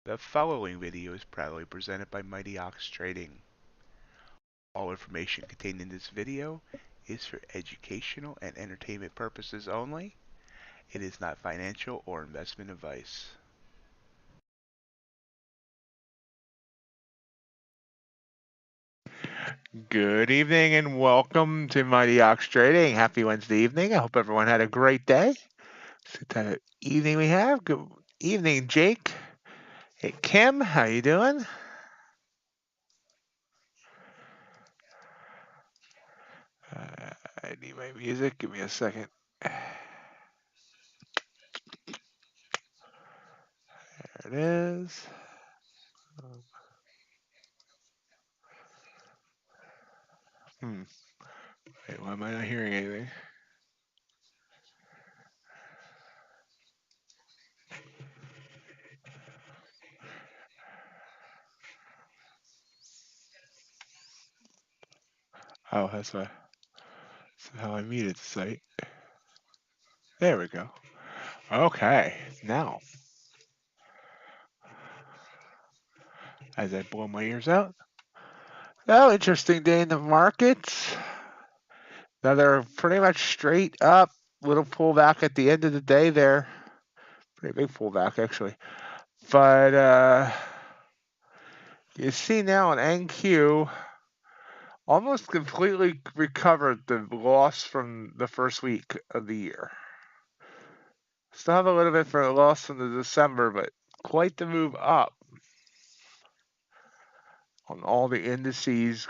The following video is proudly presented by MightyOxTrading. All information contained in this video is for educational and entertainment purposes only. It is not financial or investment advice. Good evening and welcome to MightyOxTrading. Happy Wednesday evening. I hope everyone had a great day. So what type of evening we have? Good evening, Jake. Hey, Kim, how you doing? I need my music. Give me a second. There it is. Wait, why am I not hearing anything? Oh, that's how I muted the site. There we go. Okay, now, as I blow my ears out. Oh, interesting day in the markets. Another pretty much straight up little pullback at the end of the day there. Pretty big pullback, actually. But you see now in NQ, almost completely recovered the loss from the first week of the year. Still have a little bit for a loss from the December, but quite the move up on all the indices.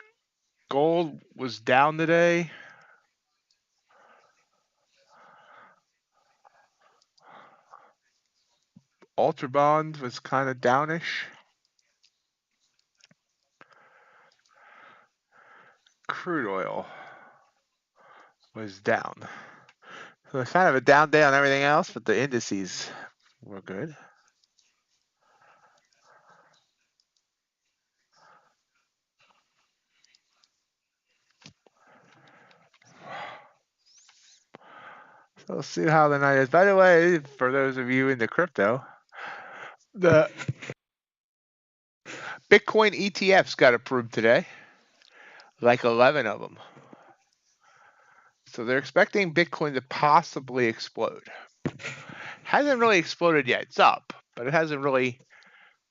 Gold was down today. Ultra Bond was kind of downish. Crude oil was down. So it's kind of a down day on everything else, but the indices were good. So we'll see how the night is. By the way, for those of you into crypto, the Bitcoin ETFs got approved today, like 11 of them. So they're expecting Bitcoin to possibly explode. Hasn't really exploded yet. It's up, but it hasn't really.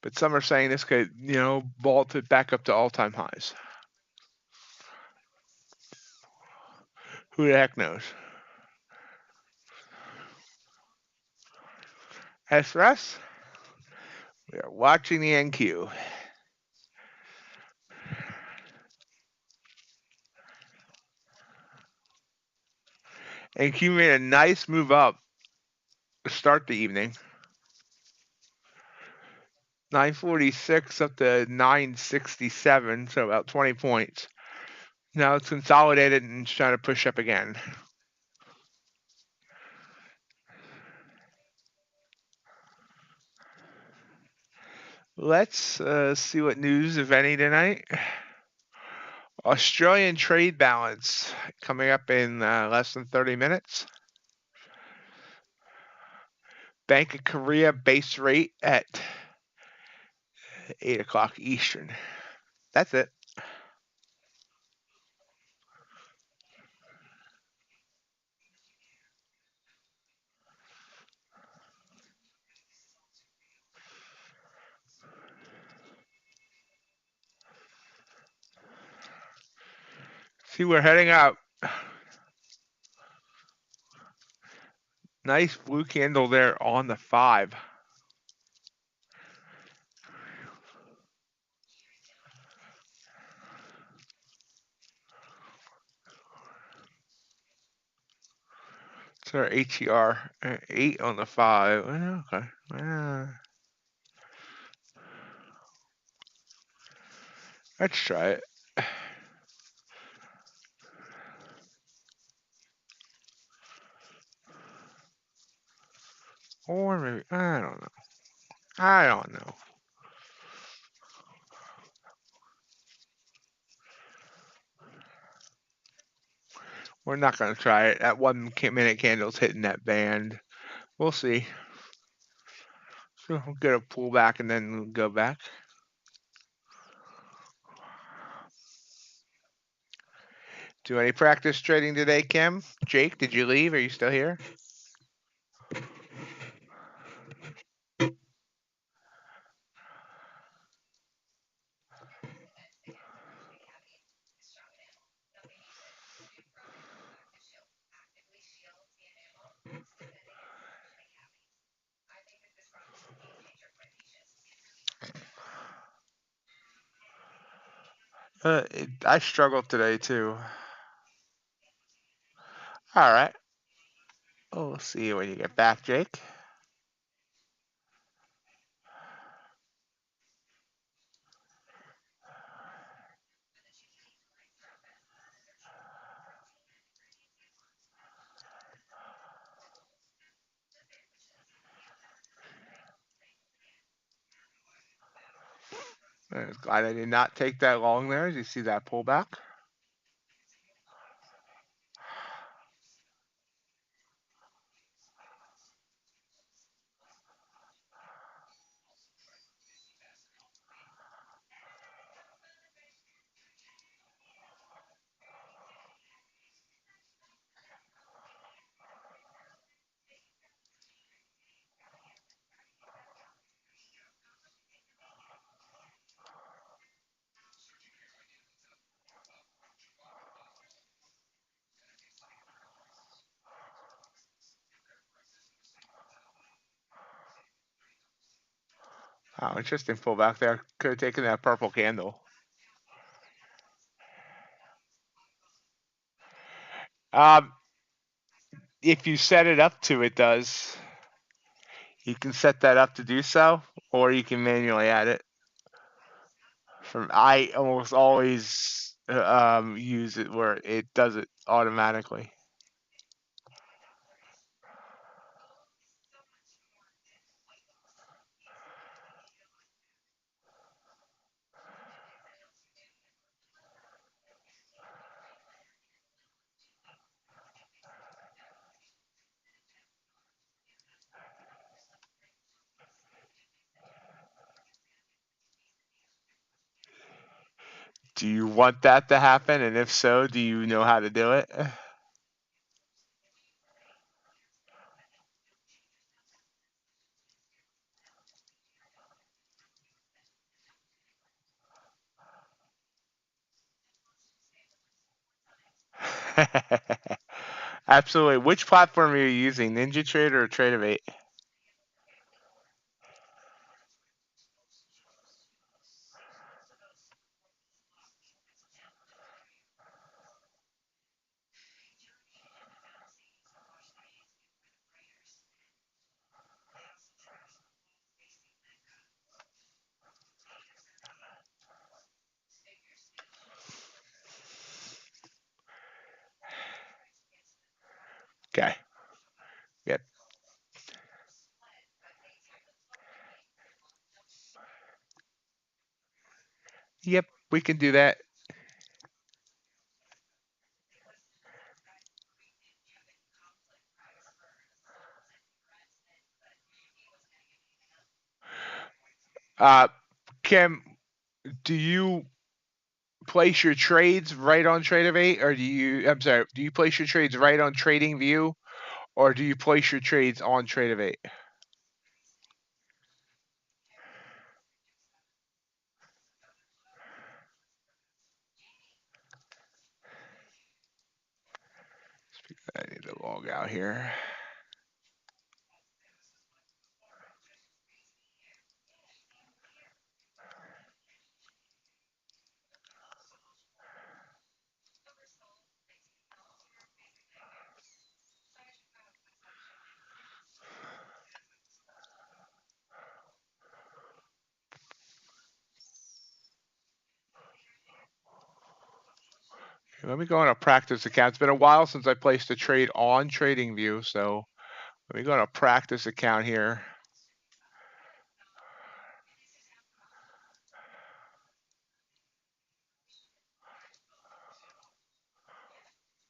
But some are saying this could, vault it back up to all-time highs. Who the heck knows? As for us, we are watching the NQ. NQ made a nice move up to start the evening. 946 up to 967, so about 20 points. Now it's consolidated and it's trying to push up again. Let's see what news, if any, tonight. Australian trade balance coming up in less than 30 minutes. Bank of Korea base rate at 8 o'clock Eastern. That's it. See, we're heading up. Nice blue candle there on the 5. It's our ATR 8 on the 5. Okay. Let's try it. Or maybe, I don't know. I don't know. We're not going to try it. That 1 minute candle's hitting that band. We'll see. So I'm gonna pull back and then go back. Do any practice trading today, Kim? Jake, did you leave? Are you still here? I struggled today too. All right. Oh, we'll see you when you get back, Jake. I'm glad I did not take that long there. As you see that pullback. Oh, interesting pullback there. Could have taken that purple candle. If you set it up to, it does. You can set that up to do so, or you can manually add it. I almost always use it where it does it automatically. Do you want that to happen? And if so, do you know how to do it? Absolutely. Which platform are you using? NinjaTrader or Tradovate? Okay. Yep. Yep. We can do that. Uh, Kim, do you place your trades right on Tradovate, or do you place your trades right on TradingView, or do you place your trades on Tradovate? I need to log out here. Let me go on a practice account. It's been a while since I placed a trade on TradingView, so let me go on a practice account here.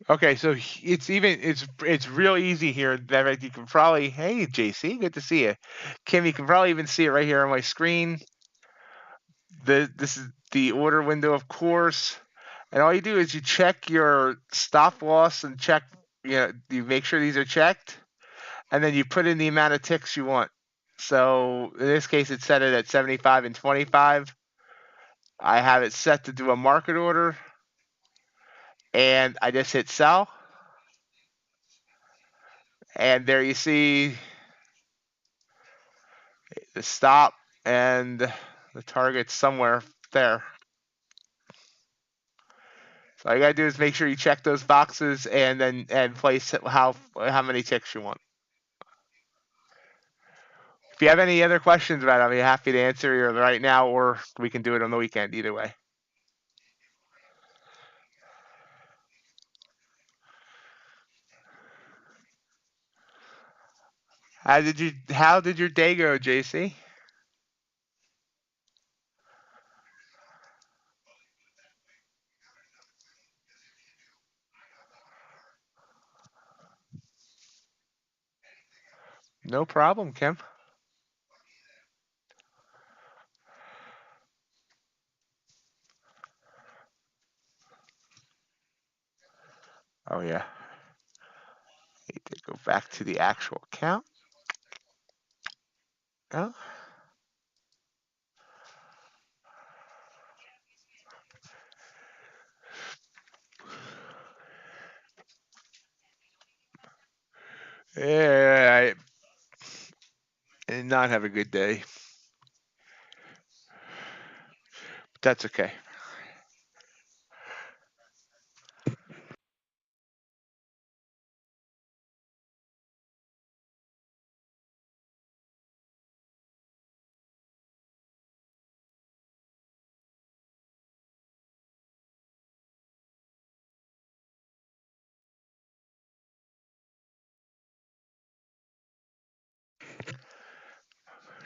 Okay, so it's real easy here. That you can probably, hey JC, good to see you. Kim, you can probably even see it right here on my screen. This is the order window, of course. And all you do is you check your stop loss and check, you make sure these are checked, and then you put in the amount of ticks you want. So in this case, it's set it at 75 and 25. I have it set to do a market order, and I just hit sell. And there you see the stop and the target somewhere there. So all you gotta do is make sure you check those boxes and then place how many ticks you want. If you have any other questions about it, I'll be happy to answer either right now or we can do it on the weekend. Either way. How did your day go, JC? No problem, Kim. Oh yeah. Need to go back to the actual account. Oh. Yeah, I did not have a good day. But that's okay.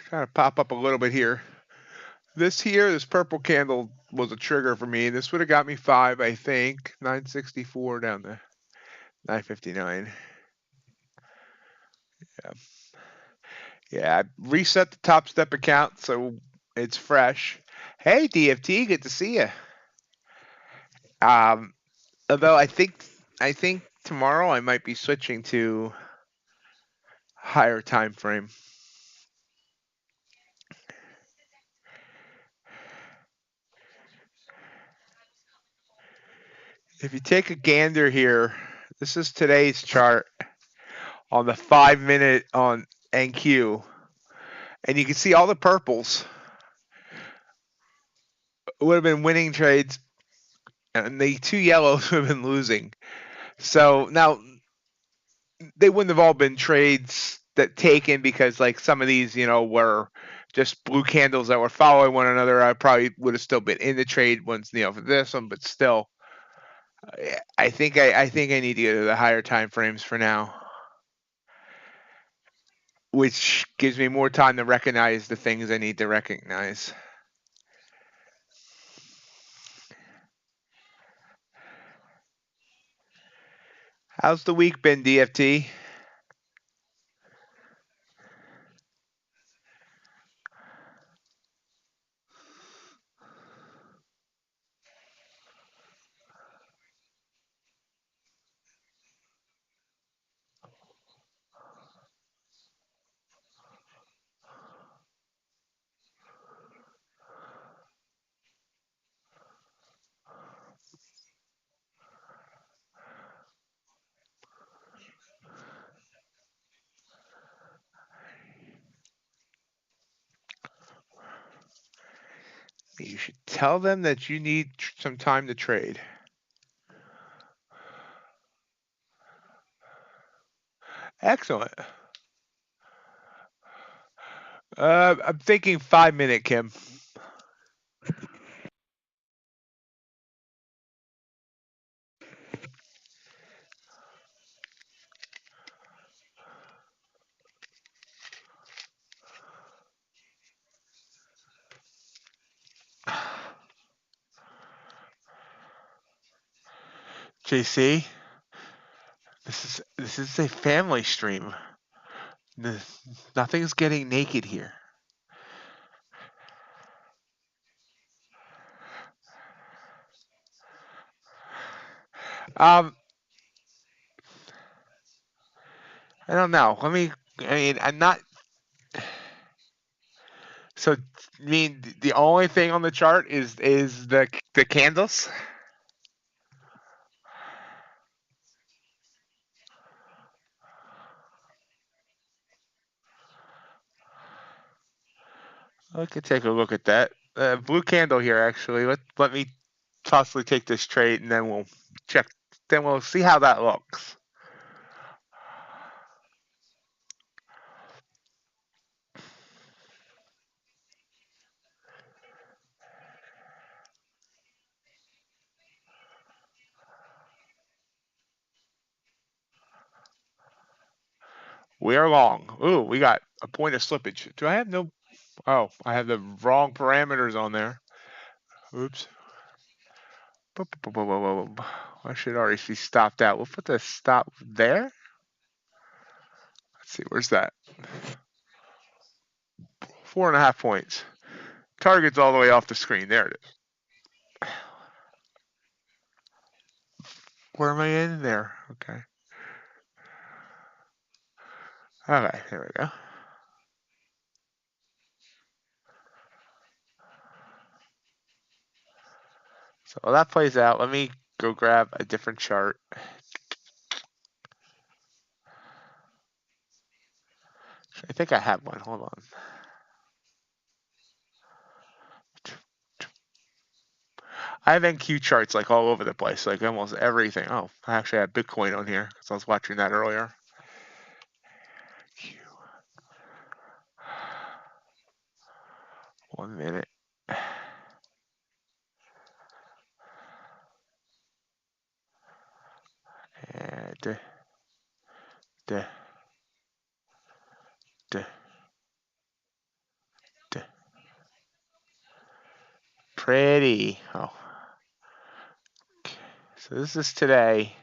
Trying to pop up a little bit here. This purple candle was a trigger for me. This would have got me 5, I think. 964 down to 959. Yeah. Yeah, I reset the Topstep account so it's fresh. Hey, DFT, good to see you. Um, although I think tomorrow I might be switching to higher time frame. If you take a gander here, this is today's chart on the 5 minute on NQ, and you can see all the purples would have been winning trades, and the 2 yellows would have been losing. So now they wouldn't have all been trades that taken because like some of these, were just blue candles that were following one another. I probably would have still been in the trade once, for this one, but still, I think I need to go to the higher time frames for now, which gives me more time to recognize the things I need to recognize. How's the week been, DFT? You should tell them that you need some time to trade. Excellent. I'm thinking 5 minute, Kim. JC, This is a family stream. Nothing's getting naked here. I don't know. I mean, I'm not. So, I mean, the only thing on the chart is the candles. I could take a look at that. Blue candle here, actually. Let me possibly take this trade, and then we'll check. Then we'll see how that looks. We are long. Ooh, we got a point of slippage. Do I have no? Oh, I have the wrong parameters on there. Oops. I should already be stopped out. We'll put the stop there. Let's see, where's that? 4.5 points. Target's all the way off the screen. There it is. Where am I in? There. Okay. All right, there we go. So while that plays out, let me go grab a different chart. I think I have one. Hold on. I have NQ charts like all over the place, like almost everything. Oh, I actually had Bitcoin on here because I was watching that earlier. 1 minute. And duh, duh, duh. Pretty. Oh. Okay. So this is today.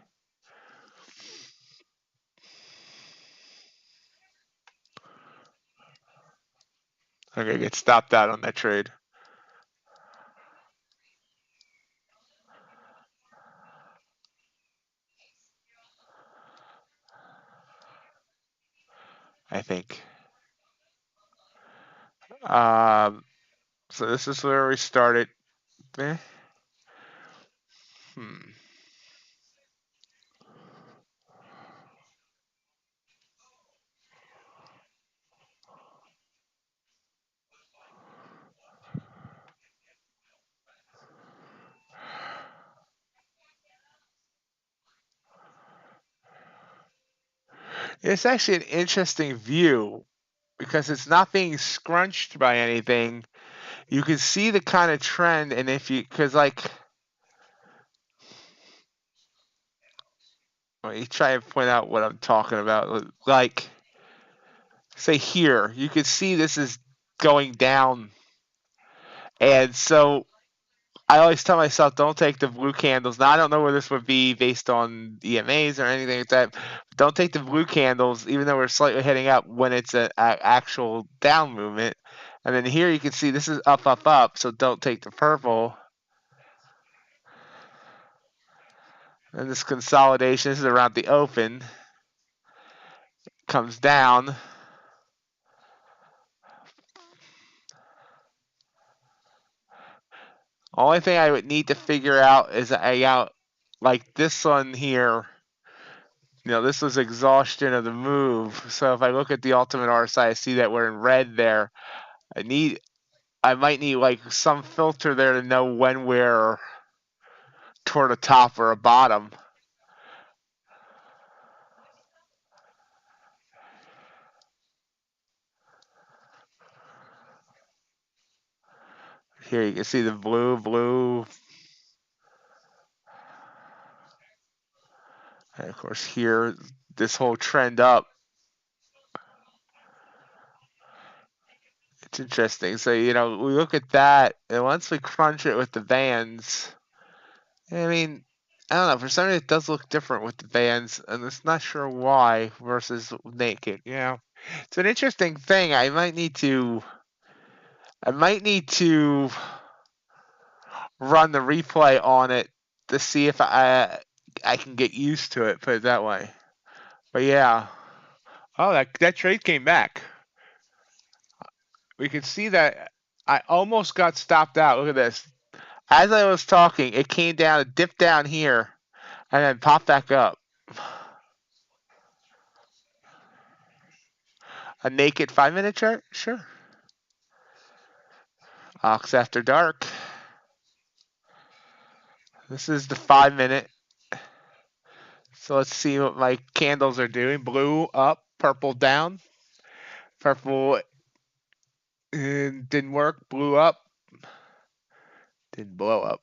I'm gonna get stopped out on that trade. I think. So this is where we started. Eh. Hmm. It's actually an interesting view because it's not being scrunched by anything. You can see the kind of trend, and if you, because like, let me try and point out what I'm talking about. Like, say here, you can see this is going down, and so I always tell myself, don't take the blue candles. Now I don't know where this would be based on EMAs or anything like that. Don't take the blue candles, even though we're slightly heading up when it's an actual down movement. And then here you can see this is up, up, up. So don't take the purple. And this consolidation, this is around the open, comes down. Only thing I would need to figure out is like this one here. This was exhaustion of the move. So if I look at the ultimate RSI, I see that we're in red there. I might need like some filter there to know when we're toward a top or a bottom. Here you can see the blue. And of course here, this whole trend up. It's interesting. So, we look at that, and once we crunch it with the bands, I mean, I don't know. For some reason, it does look different with the bands, and it's not sure why versus naked. Yeah, it's an interesting thing. I might need to run the replay on it to see if I can get used to it. Put it that way. But yeah. Oh, that trade came back. We can see that I almost got stopped out. Look at this. As I was talking, it came down, dipped down here, and then popped back up. A naked 5-minute chart? Sure. Ox after dark. This is the 5-minute. So let's see what my candles are doing. Blue up, purple down. Purple didn't work. Blue up. Didn't blow up.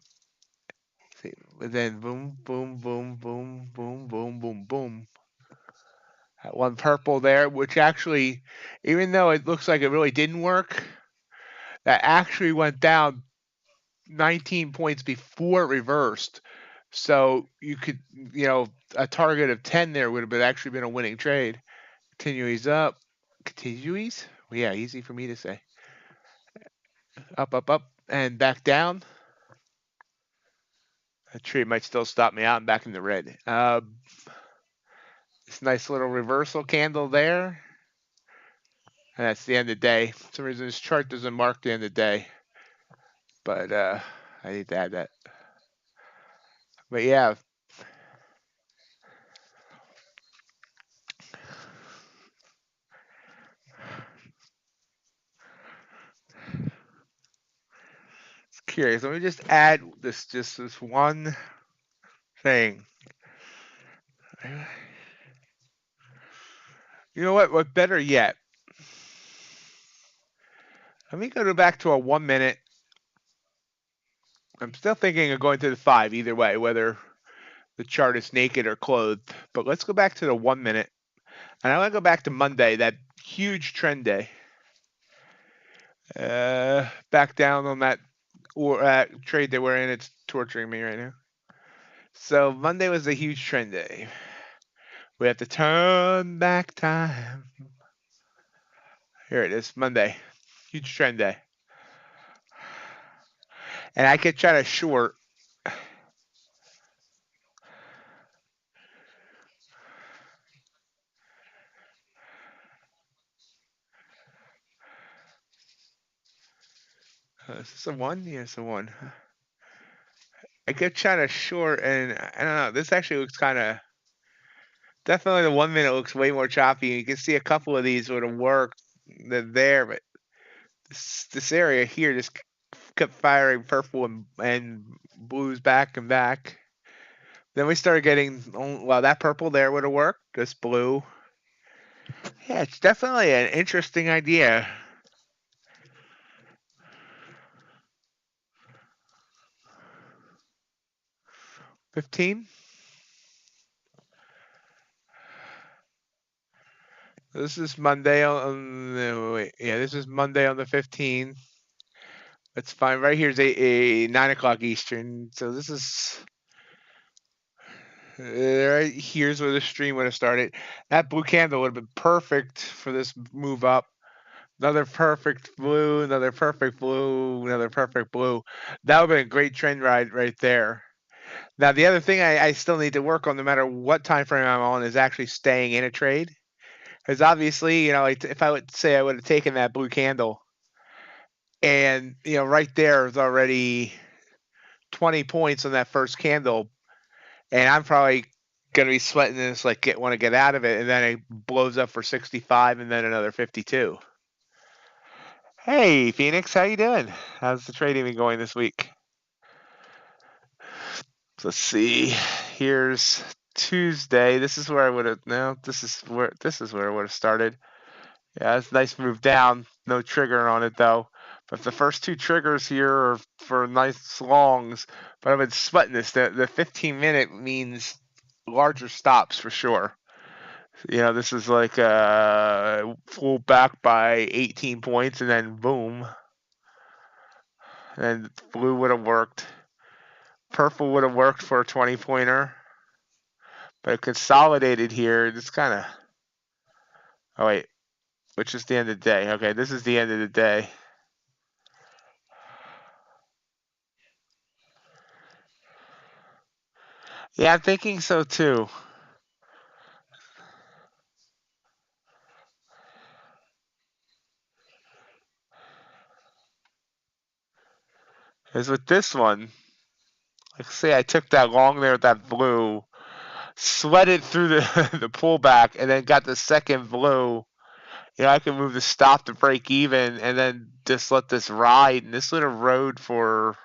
See, and then boom, boom, boom, boom, boom, boom, boom, boom. That one purple there, which actually, even though it looks like it really didn't work, that actually went down 19 points before it reversed. So you could, a target of 10 there would have actually been a winning trade. Continues up. Continues? Well, yeah, easy for me to say. Up, up, up, and back down. That trade might still stop me out and back in the red. This nice little reversal candle there. And that's the end of the day. For some reason, this chart doesn't mark the end of the day. But I need to add that. But yeah. It's curious. Let me just add this one thing. You know what? What better yet? Let me go back to a 1 minute. I'm still thinking of going to the 5 either way, whether the chart is naked or clothed. But let's go back to the 1 minute. And I want to go back to Monday, that huge trend day. Back down on that trade that we're in. It's torturing me right now. So Monday was a huge trend day. We have to turn back time. Here it is, Monday. Huge trend day. And I could try to short. Is this a 1? Yeah, it's a 1. I could try to short, and I don't know. This actually looks kind of. Definitely the 1 minute looks way more choppy. You can see a couple of these would have worked there, but this area here just kept firing purple and blues back and back. Then we started getting, well, that purple there would have worked. This blue. Yeah, it's definitely an interesting idea. $15. This is Monday this is Monday on the 15th. That's fine. Right here's a 9 o'clock Eastern. So this is right here's where the stream would have started. That blue candle would have been perfect for this move up. Another perfect blue, another perfect blue, another perfect blue. That would have been a great trend ride right there. Now the other thing I still need to work on, no matter what time frame I'm on, is actually staying in a trade. Because obviously, like if I would say I would have taken that blue candle, and right there is already 20 points on that first candle, and I'm probably gonna be sweating this, like want to get out of it, and then it blows up for 65, and then another 52. Hey, Phoenix, how you doing? How's the trading been going this week? Let's see. Here's Tuesday. This is where I would have. No, this is where I would have started. Yeah, it's a nice move down. No trigger on it though. But the first two triggers here are for nice longs. But I've been sweating this. The 15-minute means larger stops for sure. This is like full back by 18 points, and then boom. And blue would have worked. purple would have worked for a 20-pointer. But it consolidated here. It's kind of... Oh, wait. Which is the end of the day. Okay, this is the end of the day. Yeah, I'm thinking so too. Because with this one, like say I took that long there with that blue, sweated through the, the pullback, and then got the second blue. I can move the stop to break even and then just let this ride. And this would have rode for,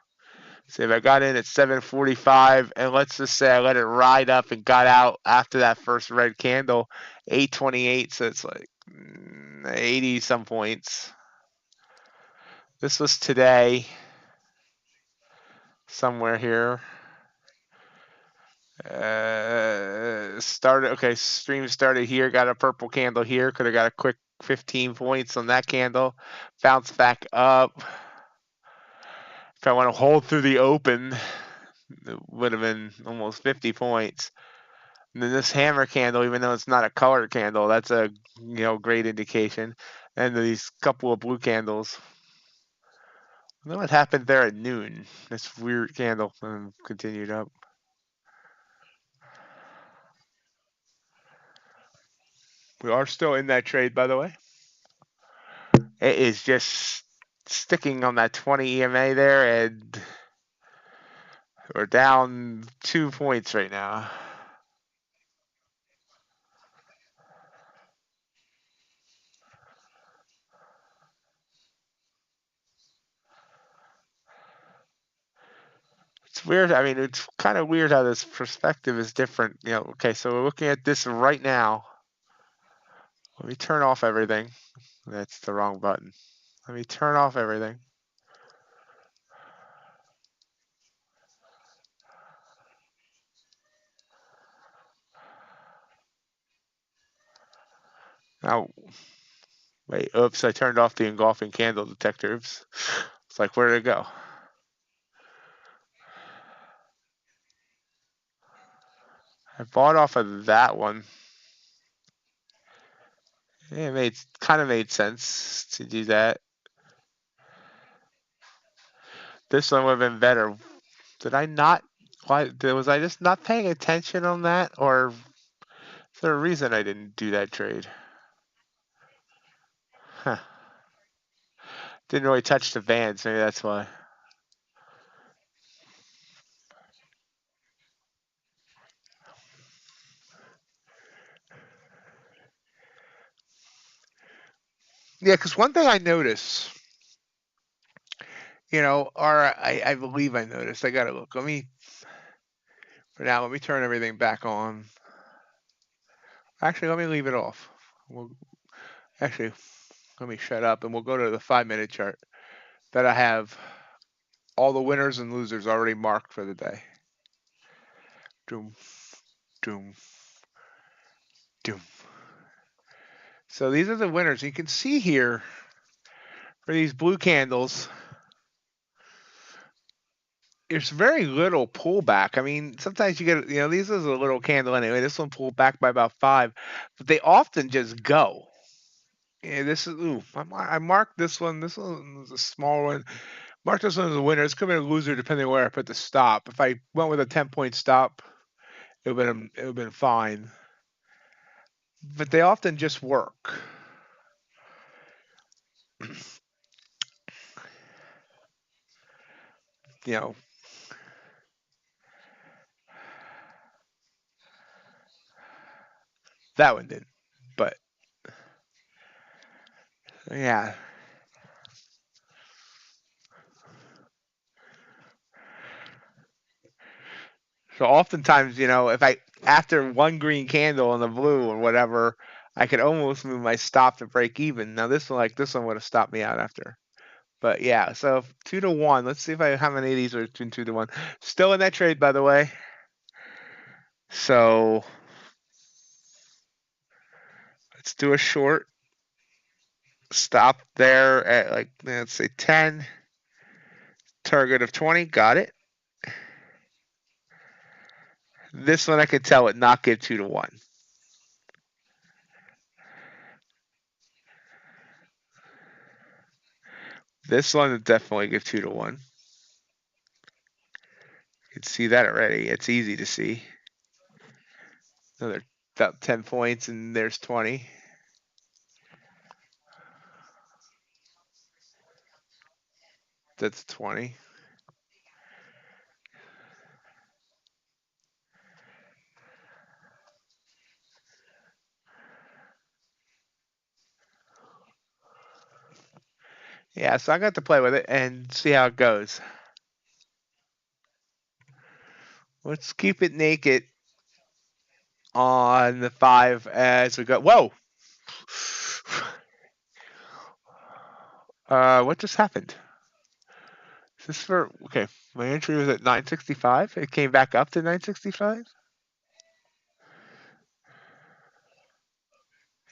say, if I got in at 7:45, and let's just say I let it ride up and got out after that first red candle, 8:28, so it's like 80 some points. This was today, somewhere here. Stream started here, got a purple candle here, could have got a quick 15 points on that candle, bounce back up. If I want to hold through the open, it would have been almost 50 points. And then this hammer candle, even though it's not a colored candle, that's a great indication. And these couple of blue candles. I don't know what happened there at noon. This weird candle and continued up. We are still in that trade, by the way. It is just sticking on that 20 EMA there, and we're down 2 points right now. It's weird. I mean, it's kind of weird how this perspective is different. Okay, so we're looking at this right now. Let me turn off everything. That's the wrong button. Let me turn off everything. Now, wait, oops, I turned off the engulfing candle detector. Oops. It's like, where did it go? I bought off of that one. Yeah, it kind of made sense to do that. This one would have been better. Did I not? Was I just not paying attention on that, or is there a reason I didn't do that trade? Huh. Didn't really touch the bands. Maybe that's why. Yeah, because one thing I noticed, or I believe I noticed. I gotta look. For now, let me turn everything back on. Actually, let me leave it off. Actually, let me shut up and we'll go to the 5-minute chart that I have all the winners and losers already marked for the day. Doom, doom, doom. So these are the winners. You can see here for these blue candles, there's very little pullback. I mean, sometimes you get, these is a little candle anyway. This one pulled back by about 5, but they often just go. Yeah, this is, I marked this one. This one was a small one. Mark this one as a winner. This could be a loser depending on where I put the stop. If I went with a 10-point stop, it would have been fine. But they often just work. That one didn't. But yeah. So oftentimes, if I, after one green candle on the blue or whatever, I could almost move my stop to break even. Now this one would have stopped me out after. But yeah, so 2-1. Let's see if I how many of these are between 2-1. Still in that trade, by the way. So let's do a short. Stop there at let's say 10. Target of 20. Got it. This one I could tell would not give 2 to 1. This one would definitely give 2 to 1. You can see that already. It's easy to see. Another about 10 points, and there's 20. That's 20. Yeah, so I got to play with it and see how it goes. Let's keep it naked on the 5 as we go. Whoa! What just happened? Is this for, okay, my entry was at 965. It came back up to 965?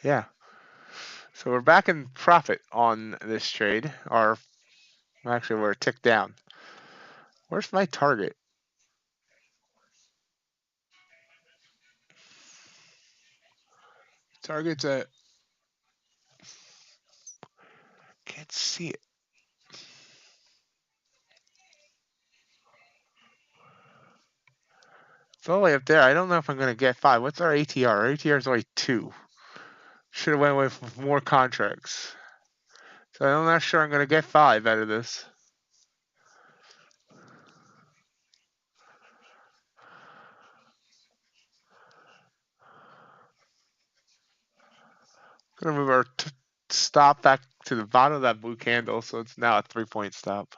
Yeah. So we're back in profit on this trade. Or actually, we're a tick down. Where's my target? Target's at, can't see it. It's all the way up there. I don't know if I'm going to get 5. What's our ATR? Our ATR is only 2. Should have went with more contracts. So I'm not sure I'm going to get 5 out of this. Going to move our stop back to the bottom of that blue candle, so it's now a 3-point stop.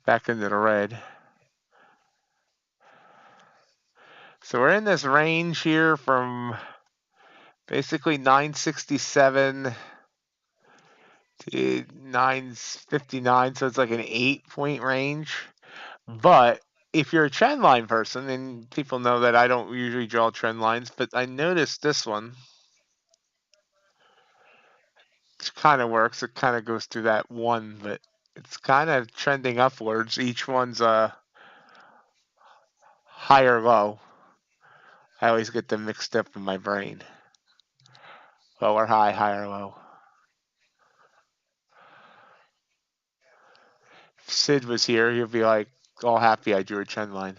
Back into the red. So we're in this range here from basically 967 to 959, so it's like an 8-point range. But if you're a trend line person, and people know that I don't usually draw trend lines, but I noticed this one kind of works. It kind of goes through that one, but it's kind of trending upwards. Each one's a higher low. I always get them mixed up in my brain. Lower high, higher low. If Sid was here, he'd be like all happy I drew a trend line.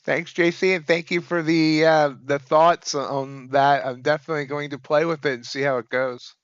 Thanks, JC, and thank you for the thoughts on that. I'm definitely going to play with it and see how it goes.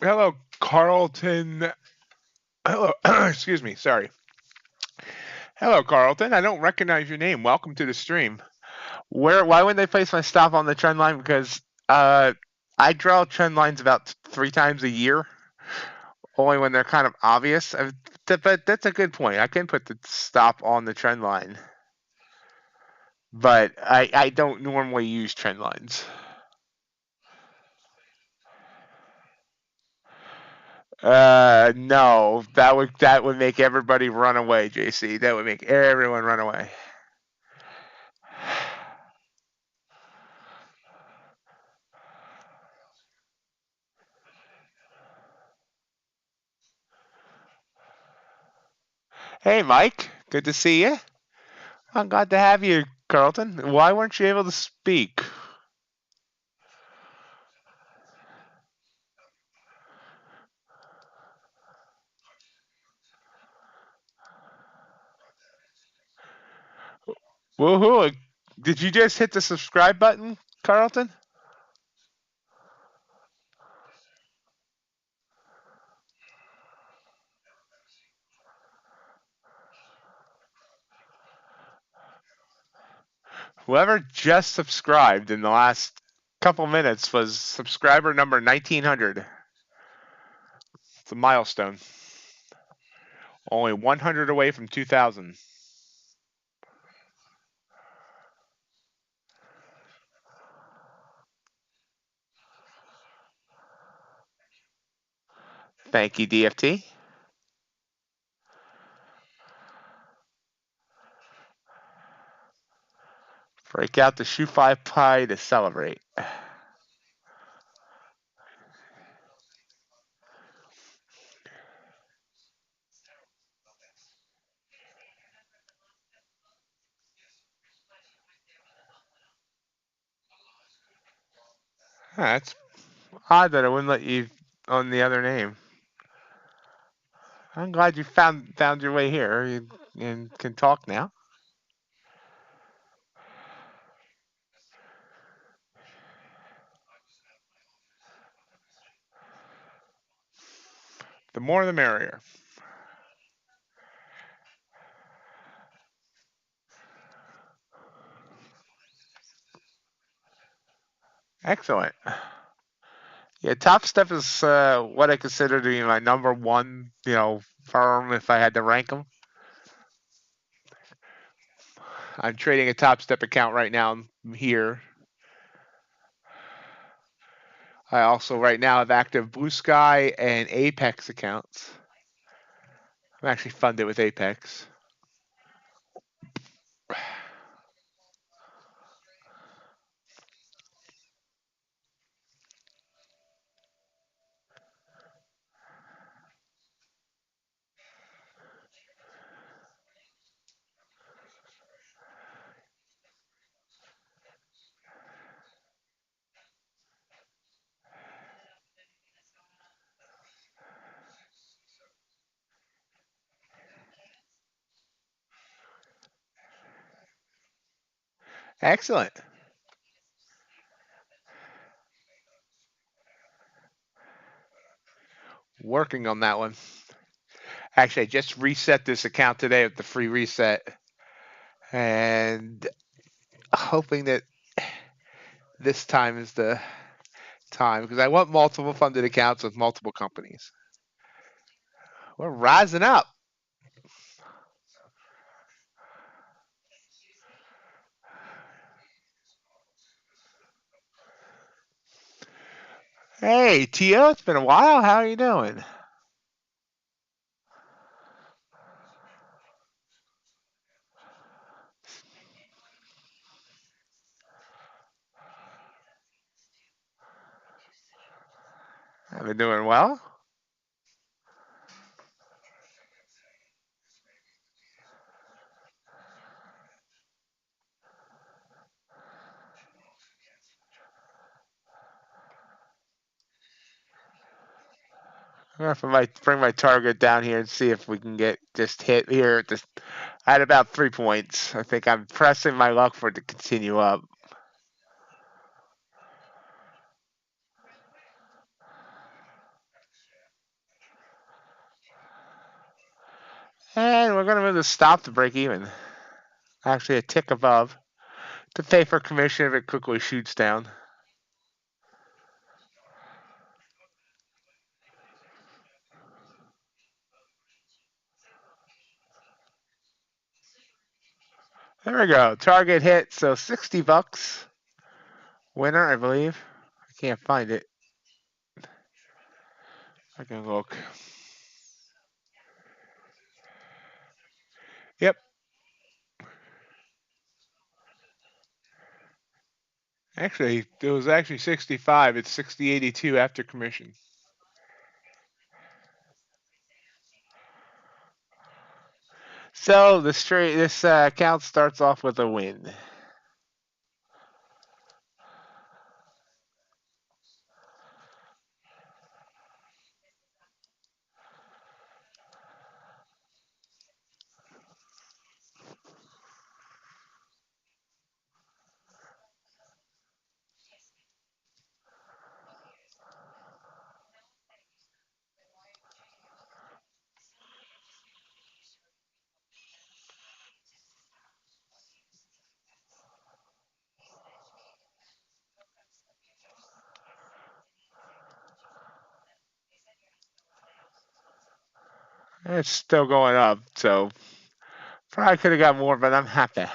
Hello, Carlton. Hello, excuse me. Sorry. Hello, Carlton. I don't recognize your name. Welcome to the stream. Why would they place my stop on the trend line? Because I draw trend lines about 3 times a year, only when they're kind of obvious. But that's a good point. I can put the stop on the trend line, but I don't normally use trend lines. No, that would make everybody run away, JC. That would make everyone run away. Hey, Mike. Good to see you. I'm glad to have you, Carlton. Why weren't you able to speak? Woohoo! Did you just hit the subscribe button, Carlton? Whoever just subscribed in the last couple minutes was subscriber number 1900. It's a milestone. Only 100 away from 2000. Thank you, DFT. Break out the shoe 5 pie to celebrate. That's odd that it wouldn't let you on the other name. I'm glad you found your way here and can talk now. The more the merrier. Excellent. Yeah, Topstep is what I consider to be my number one, firm if I had to rank them. I'm trading a Topstep account right now here. I also right now have active Blue Sky and Apex accounts. I'm actually funded with Apex. Excellent. Working on that one. Actually, I just reset this account today with the free reset. And hoping that this time is the time because I want multiple funded accounts with multiple companies. We're rising up. Hey, Tio, it's been a while. How are you doing? I've been doing well. I'm gonna bring my target down here and see if we can get just hit here at about 3 points. I think I'm pressing my luck for it to continue up. And we're gonna move the stop to break even. Actually, a tick above to pay for commission if it quickly shoots down. There we go. Target hit. So $60. Winner, I believe. I can't find it. I can look. Yep. Actually, it was actually 65. It's 60.82 after commission. So this account starts off with a win. It's still going up, so probably could have got more, but I'm happy.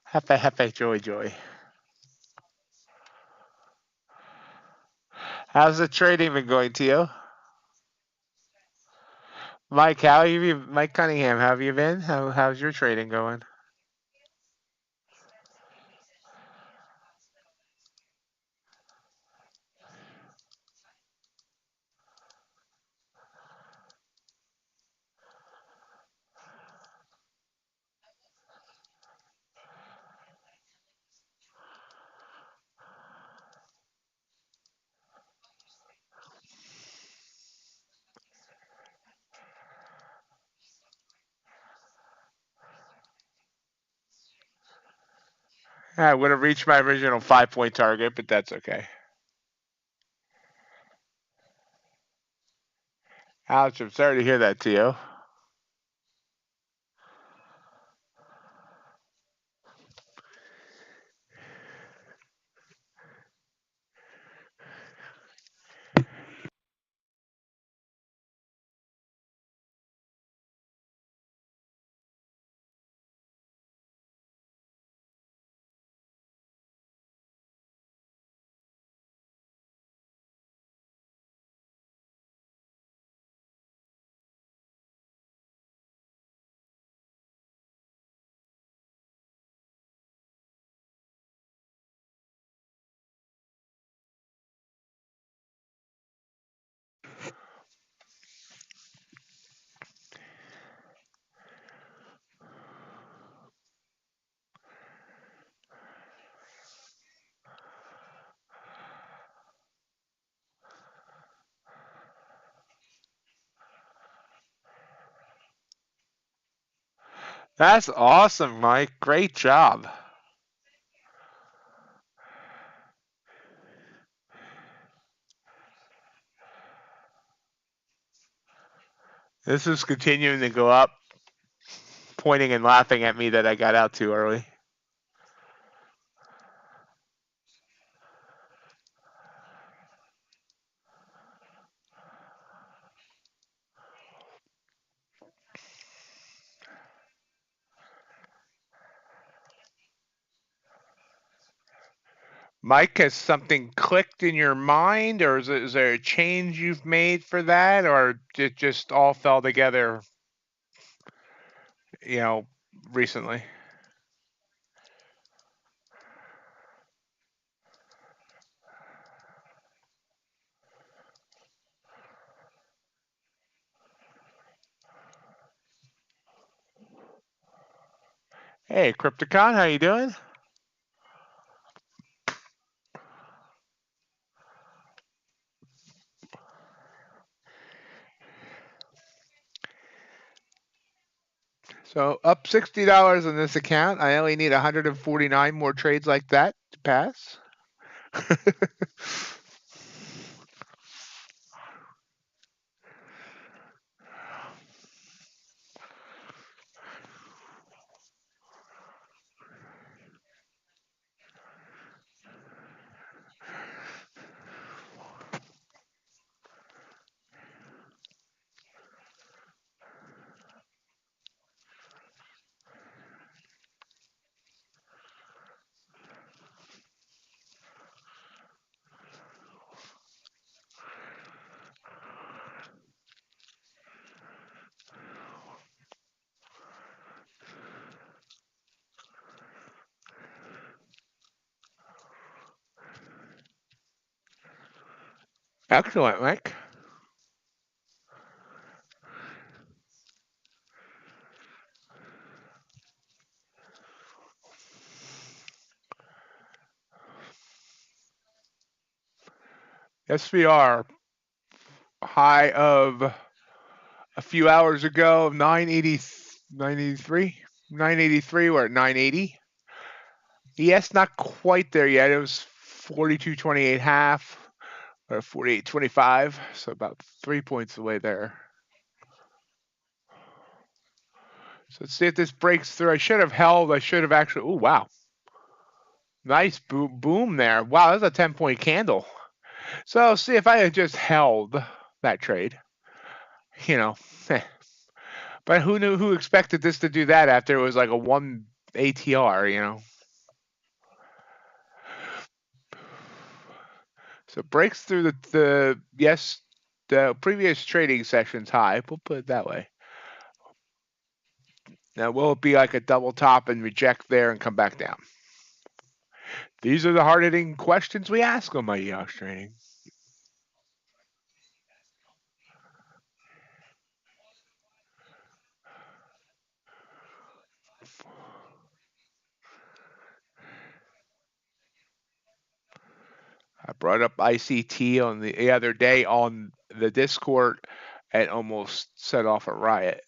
Happy, happy, joy, joy. How's the trading been going to you? Mike, how have you, Mike Cunningham, how have you been? How's your trading going? I would have reached my original 5-point target, but that's okay. Ouch, I'm sorry to hear that to you. That's awesome, Mike. Great job. This is continuing to go up, pointing and laughing at me that I got out too early. Mike, has something clicked in your mind, or is there a change you've made for that, or it just all fell together, recently? Hey, Crypticon, how you doing? So up $60 in this account. I only need 149 more trades like that to pass. Excellent, Mike. SVR high of a few hours ago of 980, 983, 983. We're at 980. Yes, not quite there yet. It was 42.28 half or 48.25, so about 3 points away there. So let's see if this breaks through. I should have held. I should have actually. Oh wow, nice boom there. Wow, that's a 10-point candle. So see if I had just held that trade, you know. But who knew? Who expected this to do that after it was like a 1 ATR, you know? So breaks through the previous trading session's high. We'll put it that way. Now will it be like a double top and reject there and come back down? These are the hard hitting questions we ask on MightyOxTrading. I brought up ICT on the other day on the Discord and almost set off a riot.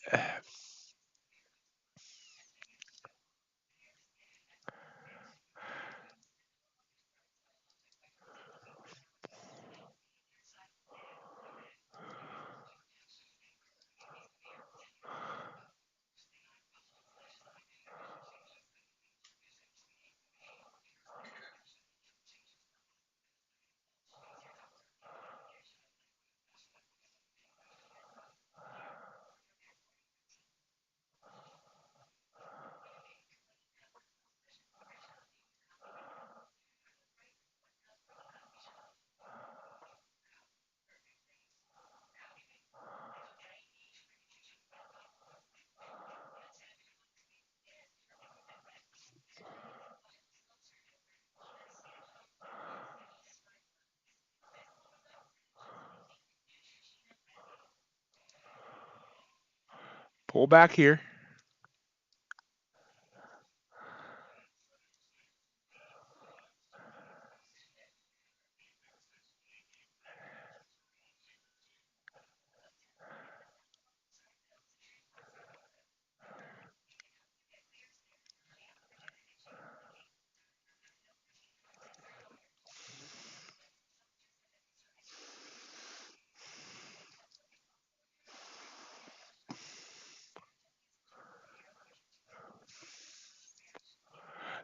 Pull back here.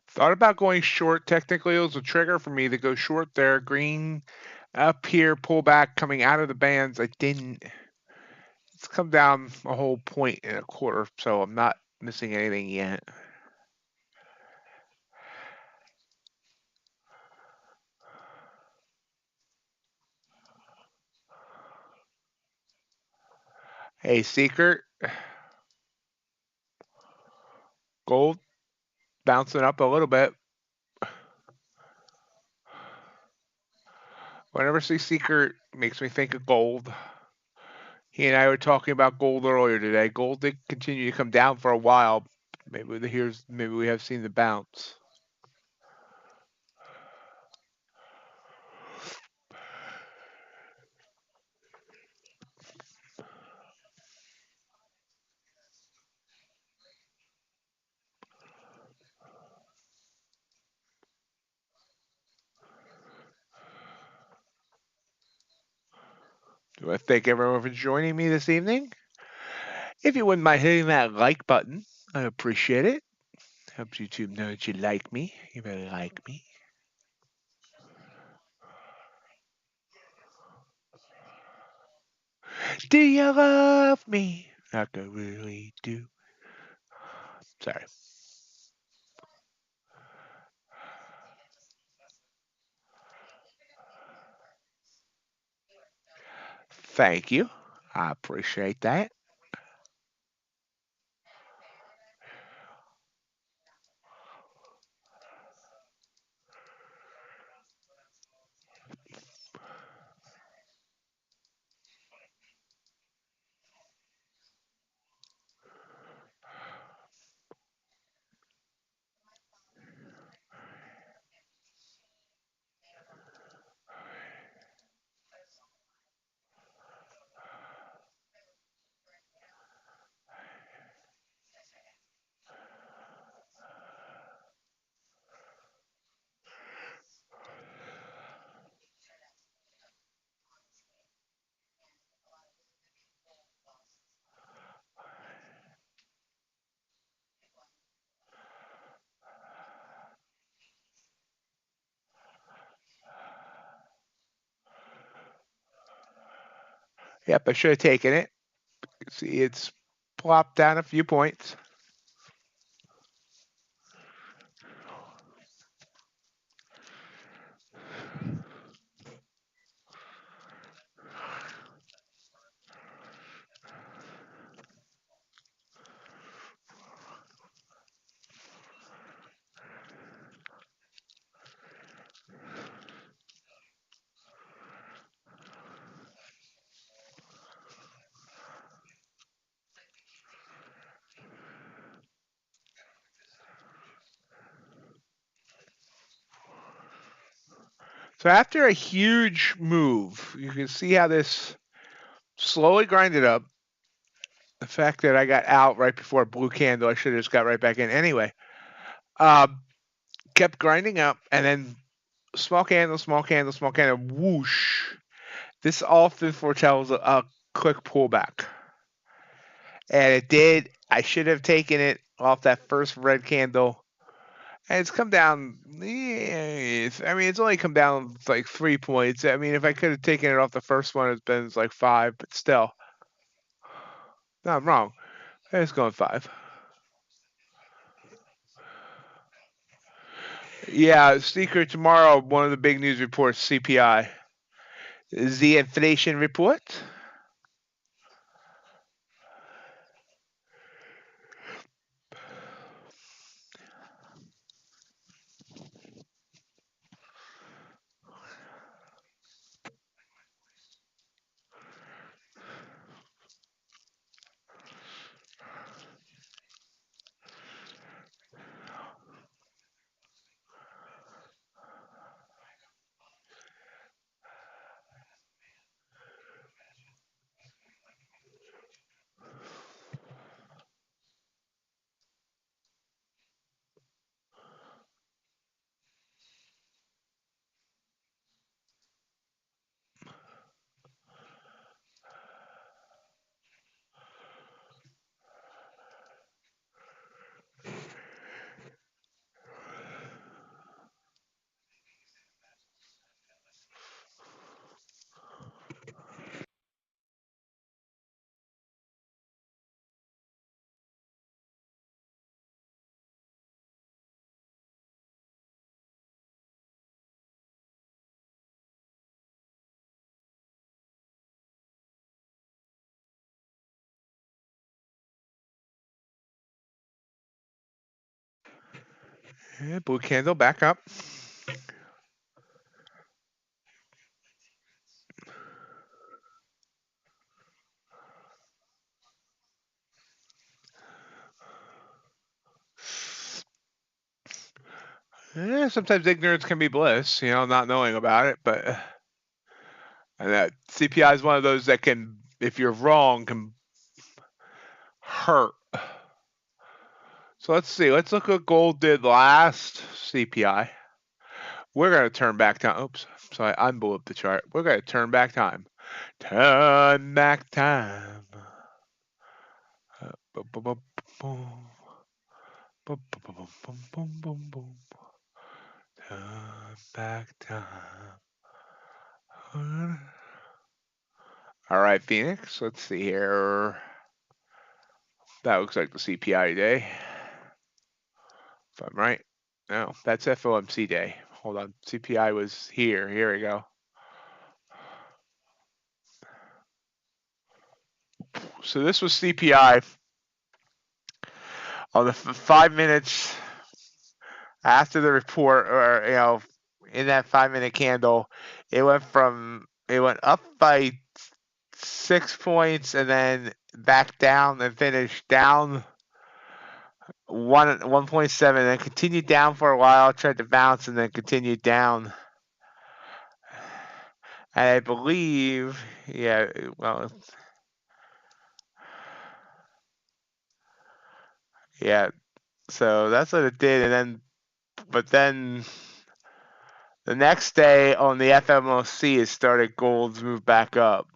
Thought about going short. Technically, it was a trigger for me to go short there. Green up here, pull back, coming out of the bands. I didn't. It's come down a whole point and a quarter, so I'm not missing anything yet. Hey, Secret, gold bouncing up a little bit. Whenever I see Secret, makes me think of gold. He and I were talking about gold earlier today. Gold did continue to come down for a while. Maybe we have seen the bounce. Do I thank everyone for joining me this evening? If you wouldn't mind hitting that like button, I appreciate it. Helps YouTube know that you like me. You really like me. Do you love me? Like I really do. Sorry. Thank you. I appreciate that. Yep, I should have taken it. See, it's plopped down a few points. So after a huge move, you can see how this slowly grinded up. The fact that I got out right before a blue candle, I should have just got right back in. Anyway, kept grinding up, and then small candle, small candle, small candle, whoosh. This often foretells a quick pullback. And it did. I should have taken it off that first red candle. And it's come down. I mean, it's only come down like 3 points. I mean, if I could have taken it off the first one, it's been like 5, but still. No, I'm wrong. It's going 5. Yeah, Sneaker, tomorrow, one of the big news reports, CPI. Is the inflation report? Yeah, blue candle back up. Yeah, sometimes ignorance can be bliss, not knowing about it. But that CPI is one of those that can, if you're wrong, can hurt. So let's see. Let's look what gold did last CPI. We're going to turn back time. Oops. So I unblew up the chart. We're going to turn back time. Turn back time. Turn back time. All right, Phoenix. Let's see here. That looks like the CPI day. If I'm right. No, that's FOMC day. Hold on. CPI was here. Here we go. So this was CPI on the 5 minutes after the report, or in that 5 minute candle. It went up by 6 points and then back down and finished down 1.7, then continued down for a while, tried to bounce and then continued down. And I believe, yeah, well, yeah. So that's what it did, but then the next day on the FMOC, it started gold's move back up.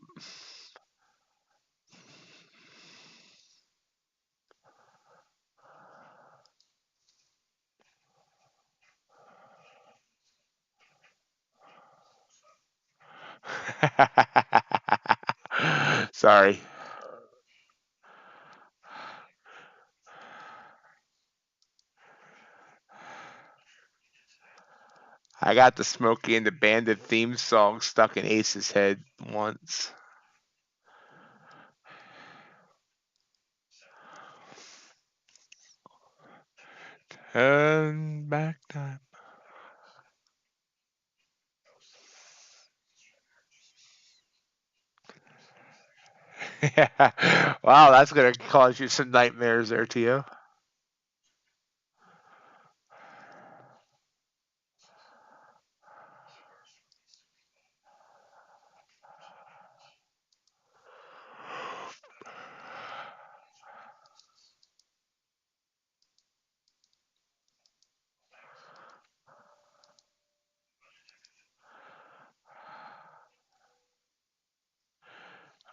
Sorry. I got the Smokey and the Bandit theme song stuck in Ace's head once. Turn back time. Yeah. Wow, that's going to cause you some nightmares there, Tio.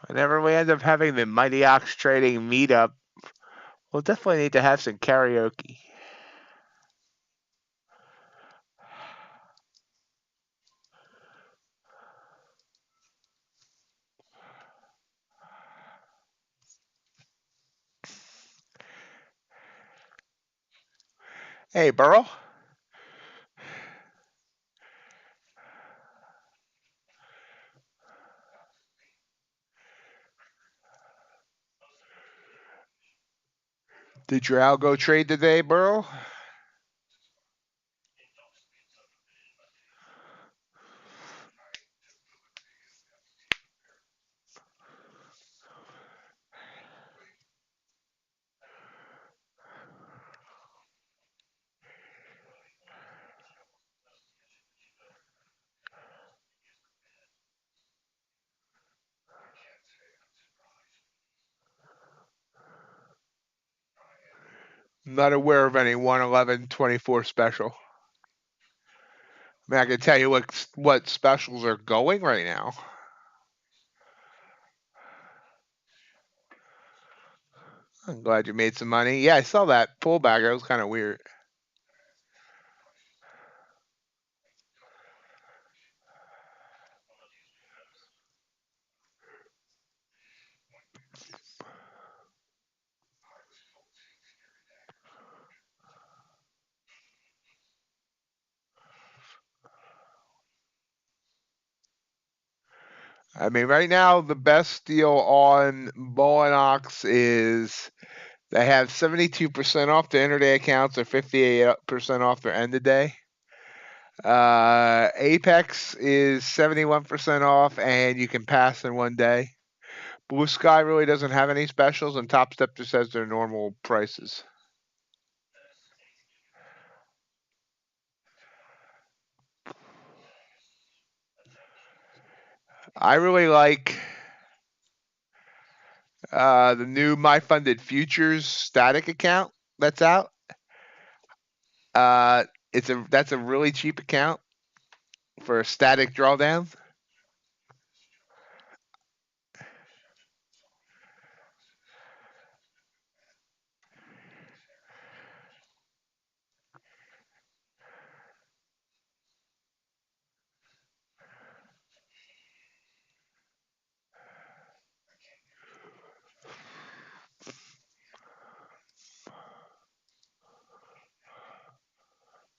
Whenever we end up having the Mighty Ox Trading meetup, we'll definitely need to have some karaoke. Hey, Burl. Did your algo trade today, Burl? Not aware of any 111.24 special. I mean, I can tell you what specials are going right now. I'm glad you made some money. Yeah, I saw that pullback. It was kind of weird. I mean, right now the best deal on Bulenox is they have 72% off the intraday accounts or 58% off their end of day. Apex is 71% off, and you can pass in one day. Blue Sky really doesn't have any specials, and Topstep just has their normal prices. I really like the new My Funded Futures static account that's out. Uh, that's a really cheap account for a static drawdown.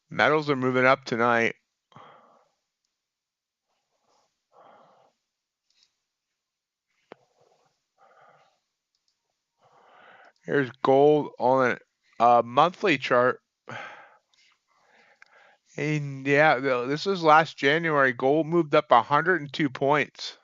Metals are moving up tonight. Here's gold on a monthly chart. And yeah, this was last January. Gold moved up 102 points.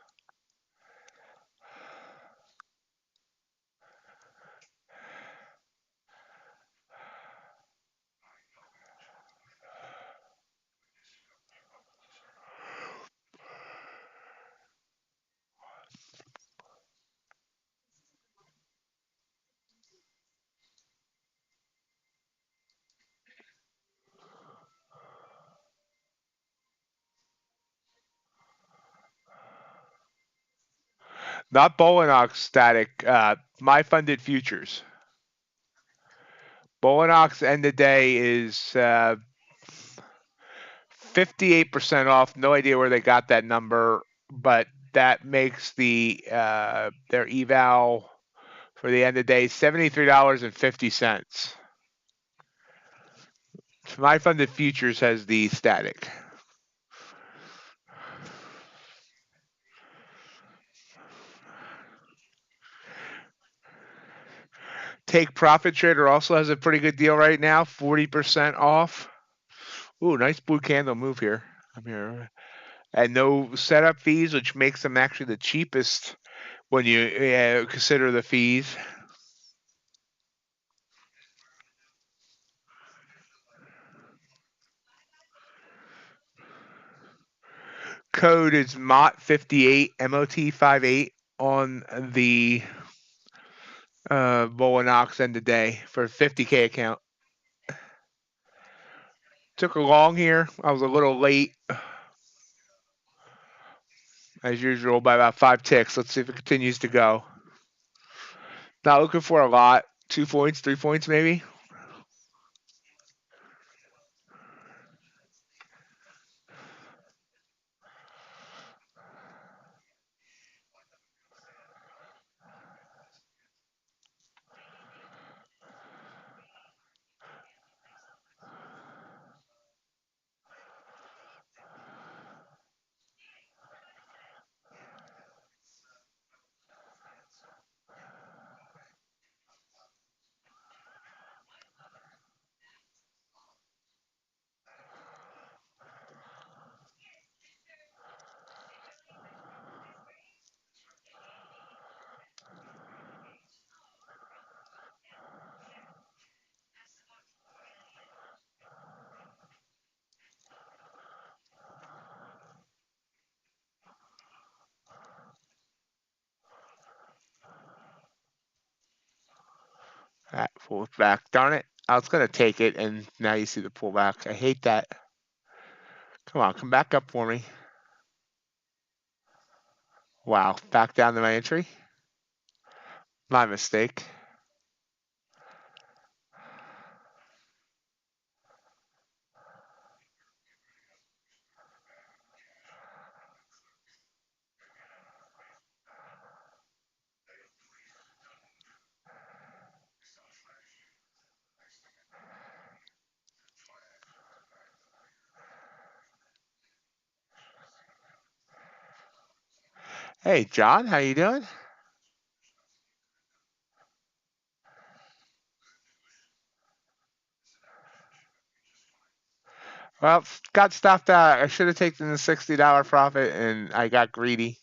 Not Bulenox static, My Funded Futures. Bulenox end of day is 58% off. No idea where they got that number, but that makes their eval for the end of the day $73.50. My funded futures has the static. Take Profit Trader also has a pretty good deal right now, 40% off. Ooh, nice blue candle move here. I'm here. And no setup fees, which makes them actually the cheapest when you consider the fees. Code is MOT58, MOT58 on the Bulenox end of day for a 50K account. Took a long here. I was a little late, as usual, by about 5 ticks. Let's see if it continues to go. Not looking for a lot. 2 points, 3 points maybe. That pulls back. Darn it. I was going to take it, and now you see the pullback. I hate that. Come on, come back up for me. Wow, back down to my entry. My mistake. Hey, John, how you doing? Well, got stopped out. I should have taken the $60 profit, and I got greedy.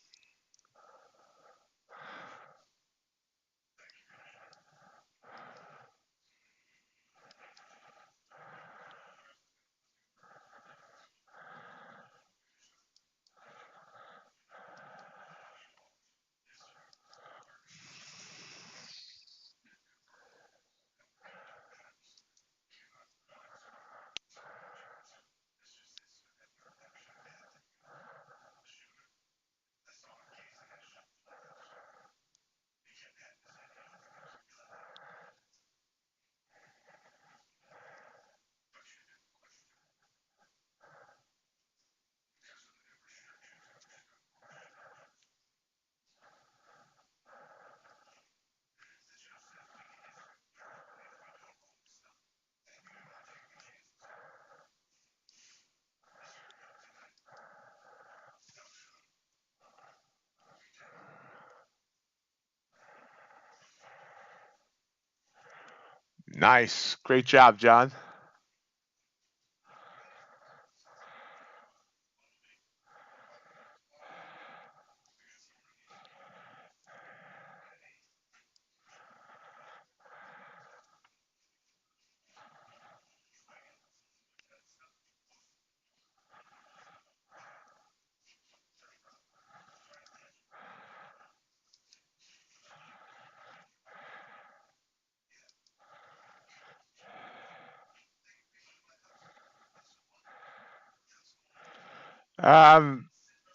Nice. Great job, John.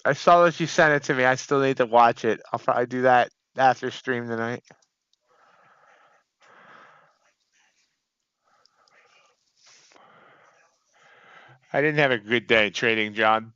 I saw that you sent it to me. I still need to watch it. I'll probably do that after stream tonight. I didn't have a good day trading, John.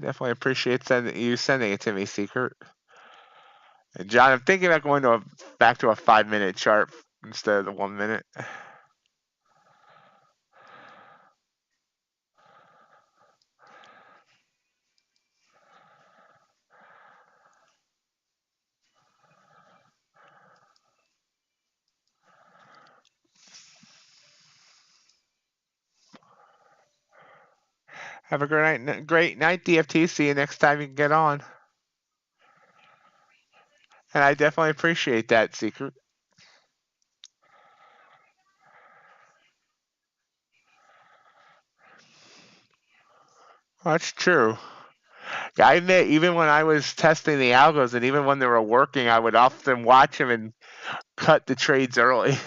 Definitely appreciate you sending it to me, Secret. And John, I'm thinking about going back to a 5-minute chart instead of the 1 minute. Have a great night, DFT. See you next time you can get on. And I definitely appreciate that, Secret. Well, that's true. Yeah, I admit, even when I was testing the algos and even when they were working, I would often watch them and cut the trades early.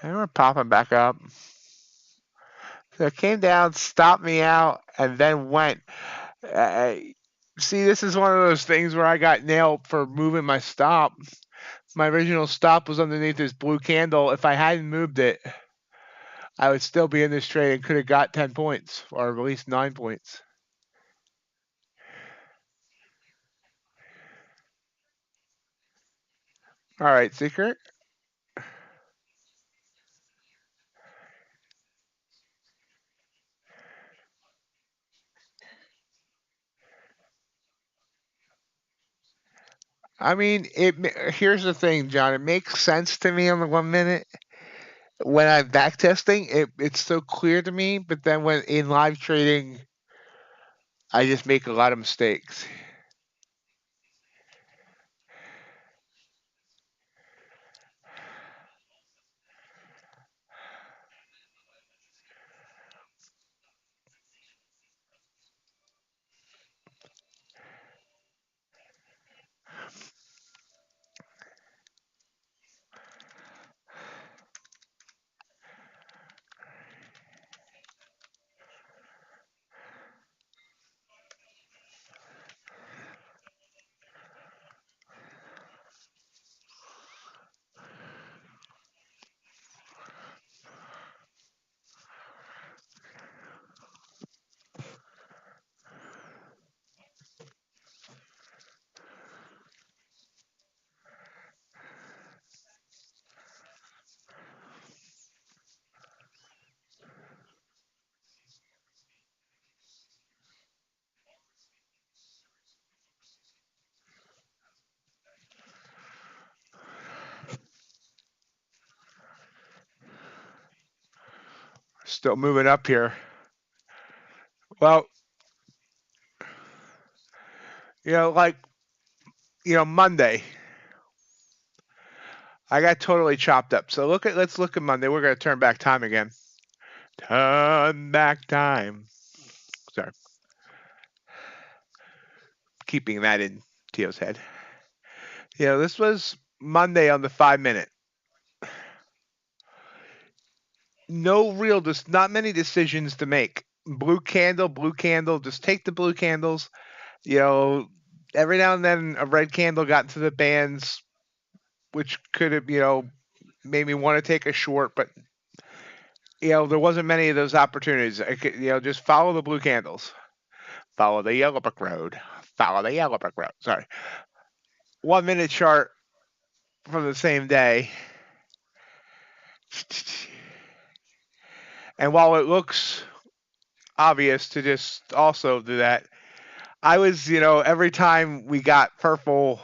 And we're popping back up. So it came down, stopped me out, and then went. Uh, See, this is one of those things where I got nailed for moving my stop. My original stop was underneath this blue candle. If I hadn't moved it, I would still be in this trade and could have got 10 points or at least 9 points. All right, Secret. I mean, here's the thing, John. It makes sense to me on the 1 minute. When I'm back testing, it's so clear to me. But then when in live trading, I just make a lot of mistakes. Still moving up here. Well, like Monday, I got totally chopped up. So let's look at Monday. We're gonna turn back time again. Turn back time. Sorry, keeping that in Tio's head. This was Monday on the 5 minute. Not many decisions to make. Blue candle. Just take the blue candles. Every now and then a red candle got into the bands, which could have, made me want to take a short, but there wasn't many of those opportunities. I could, just follow the blue candles. Follow the yellow brick road. Follow the yellow brick road. Sorry. 1 minute chart from the same day. And while it looks obvious to just also do that. I was, every time we got purple,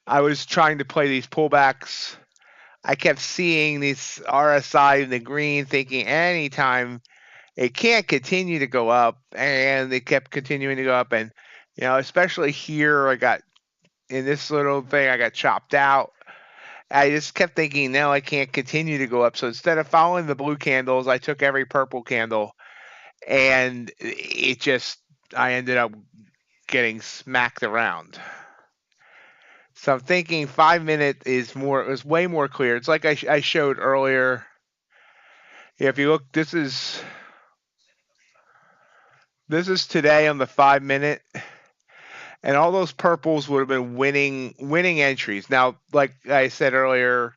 I was trying to play these pullbacks. I kept seeing these RSI in the green, thinking anytime it can't continue to go up, and it kept continuing to go up. And, especially here, I got in this little thing, I got chopped out. I just kept thinking, no, I can't continue to go up. So instead of following the blue candles, I took every purple candle, and I ended up getting smacked around. So I'm thinking 5 minute is way more clear. It's like I showed earlier. If you look, this is today on the 5 minute, and all those purples would have been winning entries. Now, like I said earlier,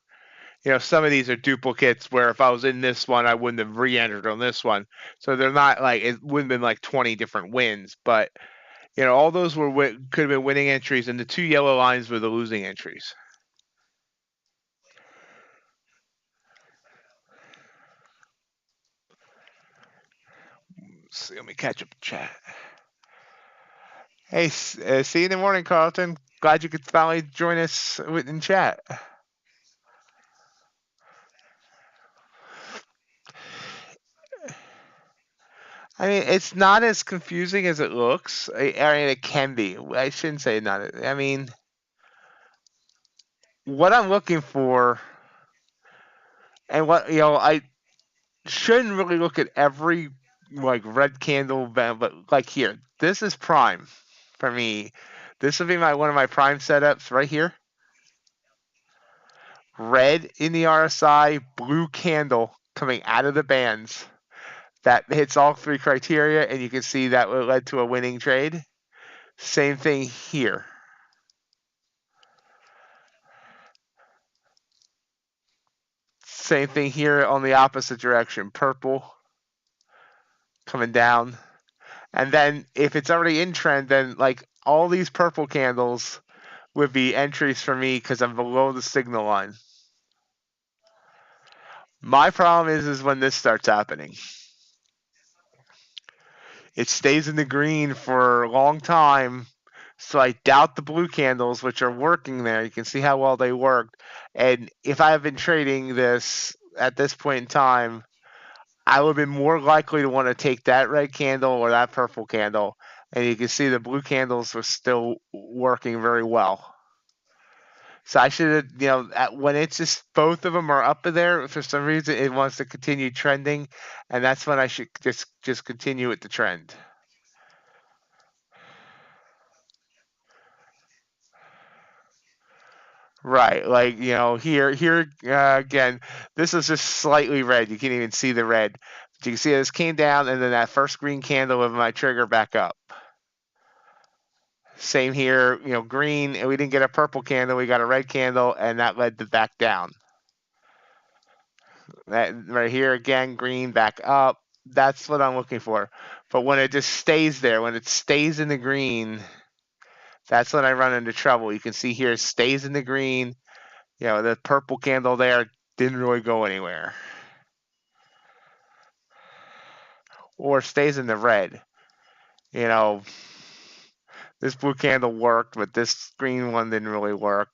some of these are duplicates where if I was in this one, I wouldn't have re-entered on this one. So they're not like, it wouldn't have been like 20 different wins, but all those could have been winning entries, and the two yellow lines were the losing entries. Let's see, let me catch up chat. Hey, see you in the morning, Carlton. Glad you could finally join us in chat. I mean, it's not as confusing as it looks. I mean, it can be. I shouldn't say not. I mean, what I'm looking for, and what I shouldn't really look at every like red candle, but like here, this is prime for me. This would be one of my prime setups right here. Red in the RSI, blue candle coming out of the bands. That hits all three criteria, and you can see that led to a winning trade. Same thing here. Same thing here on the opposite direction. Purple coming down. And then if it's already in trend, then like all these purple candles would be entries for me because I'm below the signal line. My problem is when this starts happening. It stays in the green for a long time. So I doubt the blue candles, which are working there. You can see how well they worked. And if I have been trading this at this point in time, I would have been more likely to want to take that red candle or that purple candle. And you can see the blue candles were still working very well. So I should have, when it's just both of them are up in there, for some reason it wants to continue trending. And that's when I should just continue with the trend. Right, like here again, this is just slightly red. You can't even see the red. But you can see this came down, and then that first green candle of my trigger back up. Same here, green, and we didn't get a purple candle. We got a red candle, and that led to back down. That right here again, green back up. That's what I'm looking for. But when it just stays there, when it stays in the green, that's when I run into trouble. You can see here it stays in the green. The purple candle there didn't really go anywhere. Or stays in the red. This blue candle worked, but this green one didn't really work.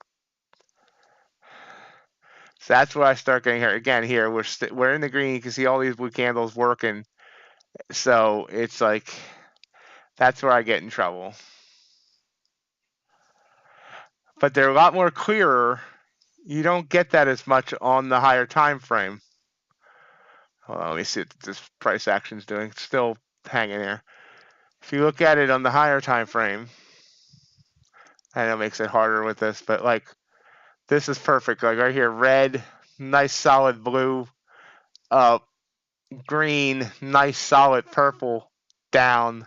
So that's where I start getting here. Again, here we're in the green. You can see all these blue candles working. So it's like that's where I get in trouble. But they're a lot more clearer. You don't get that as much on the higher time frame. Hold on, let me see what this price action is doing. It's still hanging there. If you look at it on the higher time frame, I know it makes it harder with this, but like this is perfect. Like right here, red, nice solid blue, green, nice solid purple, down.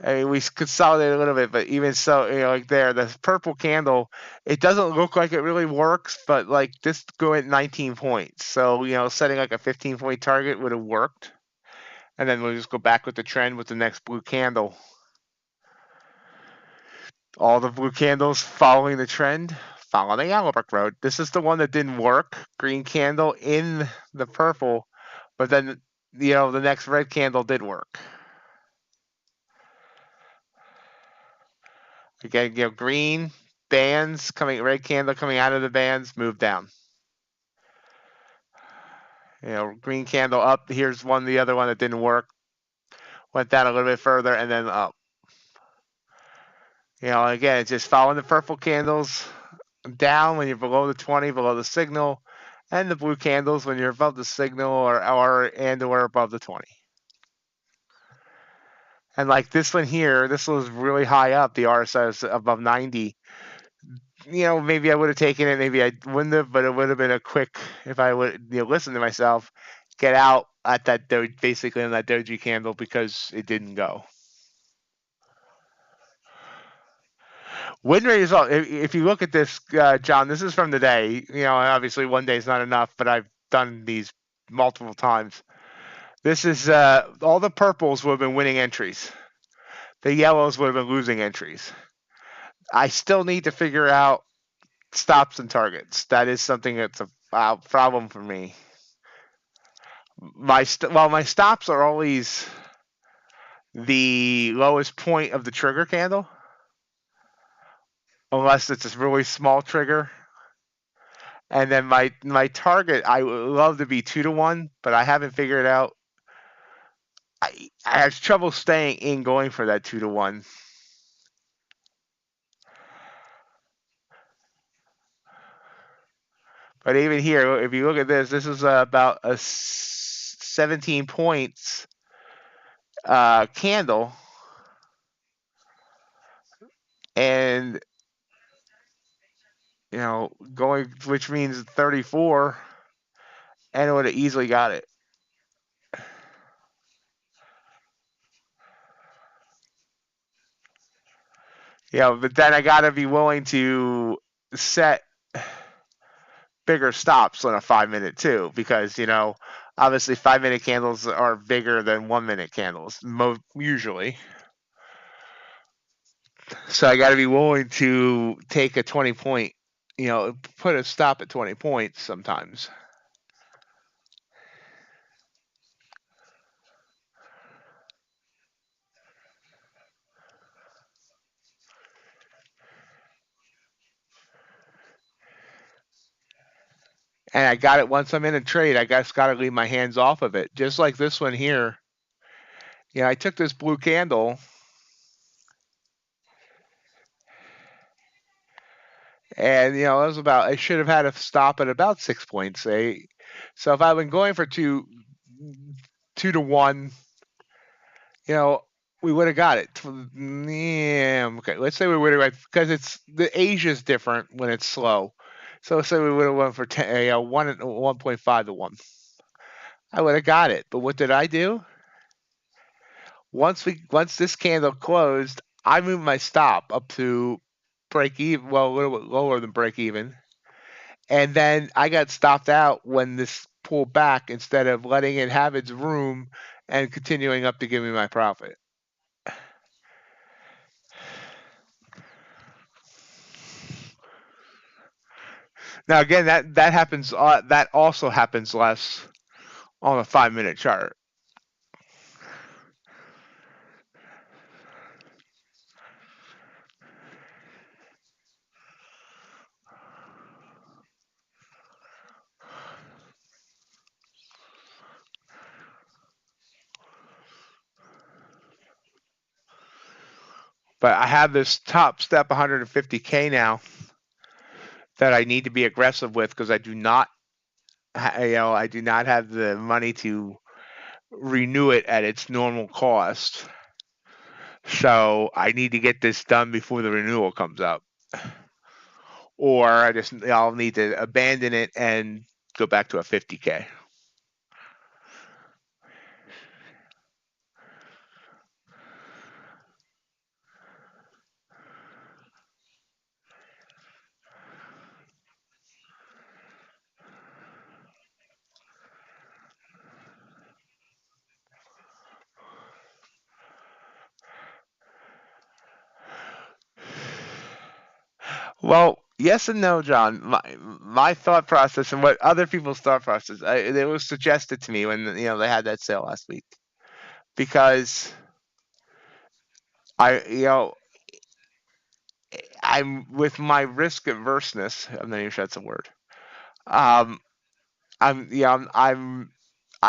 I mean, we consolidated a little bit, but even so, like there, the purple candle, it doesn't look like it really works, but like this go at 19 points. So, setting like a 15-point target would have worked. And then we'll just go back with the trend with the next blue candle. All the blue candles following the trend, follow the yellow brick road. This is the one that didn't work. Green candle in the purple, but then the next red candle did work. Again, green bands red candle coming out of the bands, move down. Green candle up. Here's the other one that didn't work. Went down a little bit further and then up. Again, it's just following the purple candles down when you're below the 20, below the signal, and the blue candles when you're above the signal or above the 20. And like this one here, this was really high up. The RSI is above 90. Maybe I would have taken it, maybe I wouldn't have, but it would have been a quick, if I would listen to myself, get out at that basically on that doji candle because it didn't go. Win rate is all. If you look at this, John, this is from the day. Obviously one day is not enough, but I've done these multiple times. This is all the purples would have been winning entries. The yellows would have been losing entries. I still need to figure out stops and targets. That is something that's a problem for me. My stops are always the lowest point of the trigger candle, unless it's a really small trigger. And then my target, I would love to be 2-to-1, but I haven't figured out. I have trouble staying in going for that 2-to-1. But even here, if you look at this is about a 17 points candle. And, going, which means 34, and it would have easily got it. But then I got to be willing to set bigger stops on a 5-minute too, because, obviously 5-minute candles are bigger than 1-minute candles, usually. So I got to be willing to take a 20-point, put a stop at 20 points sometimes. And I got it once I'm in a trade. I just got to leave my hands off of it. Just like this one here. I took this blue candle. And, I should have had a stop at about 6 points. So if I've been going for 2-to-1, we would have got it. Yeah, okay. Let's say we would have, because the Asia is different when it's slow. So let's say we would have went for 1.5-to-1. I would have got it. But what did I do? Once this candle closed, I moved my stop up to break even, well, a little bit lower than break even. And then I got stopped out when this pulled back instead of letting it have its room and continuing up to give me my profit. Now again, that happens. That also happens less on a 5-minute chart. But I have this Topstep 150K now that I need to be aggressive with because I do not, I do not have the money to renew it at its normal cost. So I need to get this done before the renewal comes up, or I'll need to abandon it and go back to a 50K. Well, yes and no, John. my thought process and what other people's thought process. It was suggested to me when they had that sale last week because I I'm with my risk averseness. I'm not even sure that's a word. Um, I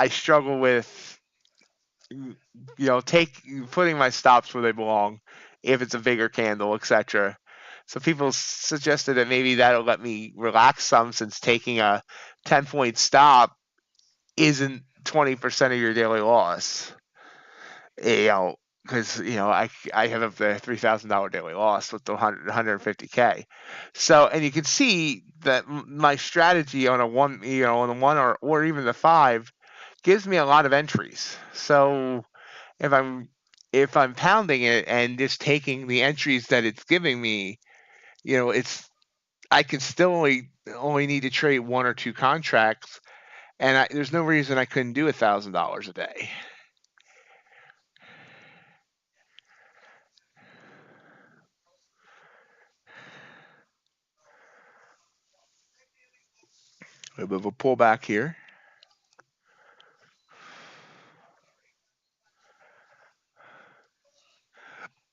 struggle with take putting my stops where they belong if it's a bigger candle, etc. So people suggested that maybe that'll let me relax some since taking a 10-point stop isn't 20% of your daily loss. Because I have the $3,000 daily loss with the 150K. So, and you can see that my strategy on a one, on the one or even the five gives me a lot of entries. So if I'm pounding it and just taking the entries that it's giving me, it's I can still only need to trade one or two contracts, and there's no reason I couldn't do $1,000 a day. A bit of a pullback here.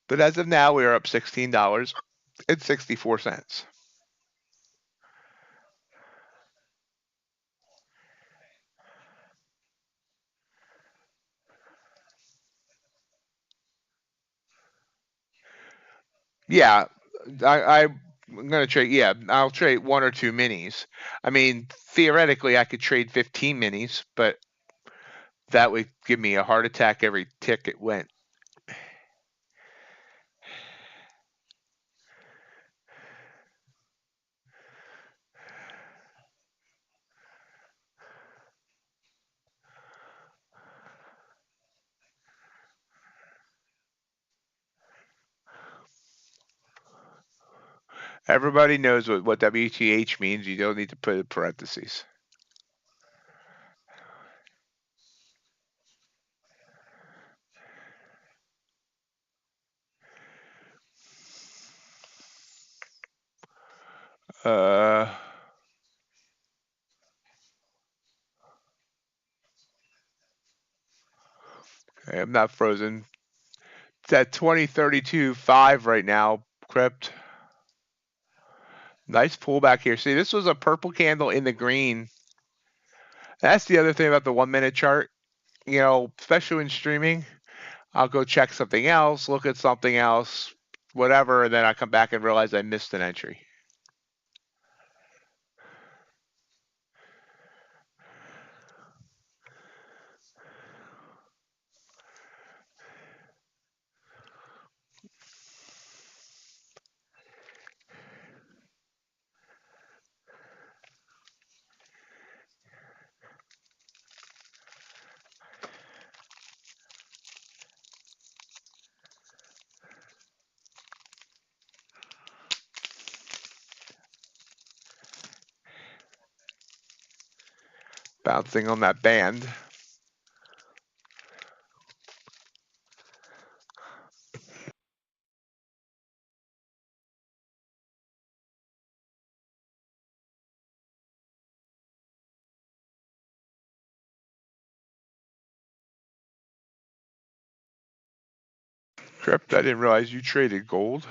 But as of now, we are up $16.64. Yeah, I'm gonna trade. Yeah, I'll trade one or two minis. I mean, theoretically, I could trade 15 minis, but that would give me a heart attack every tick it went. Everybody knows what WTH means. You don't need to put in parentheses. Uh, okay, I'm not frozen. It's at 2032.5 right now, Crypt. Nice pullback here. See, this was a purple candle in the green. That's the other thing about the 1 minute chart. Especially when streaming, I'll go check something else, look at something else, whatever, and then I come back and realize I missed an entry. Bouncing on that band. Crypt, I didn't realize you traded gold.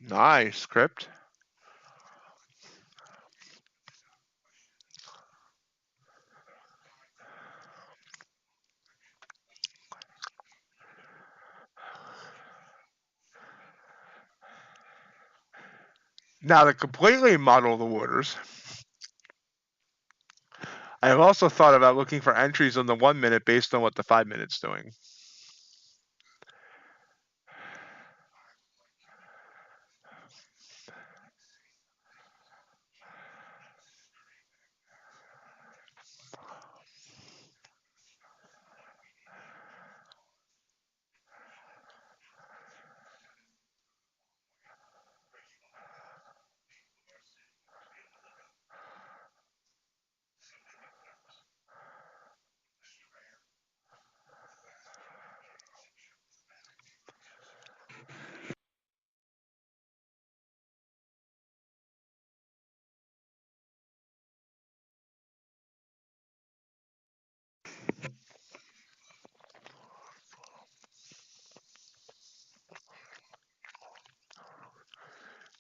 Nice, Crypt. Now, to completely muddle the waters, I've also thought about looking for entries on the 1 minute based on what the 5 minute's doing.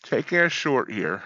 Taking a short here.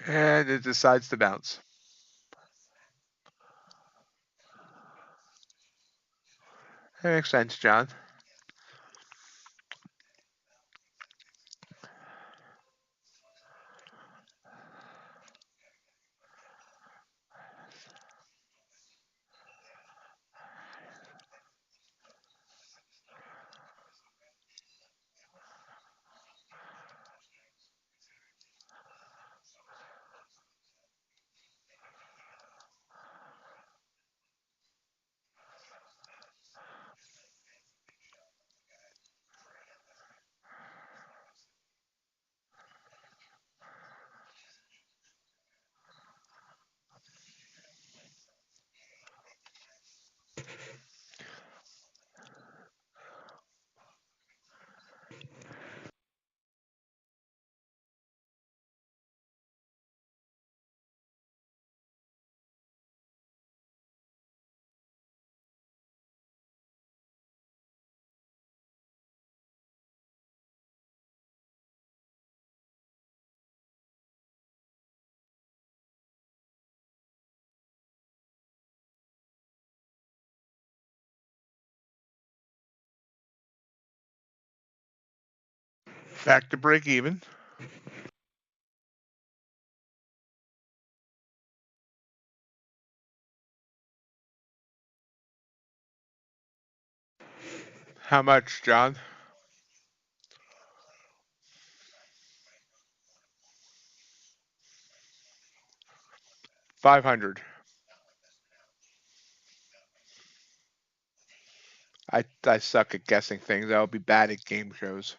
And it decides to bounce. That makes sense, John. Back to break even. How much, John? 500. I suck at guessing things. I'll be bad at game shows.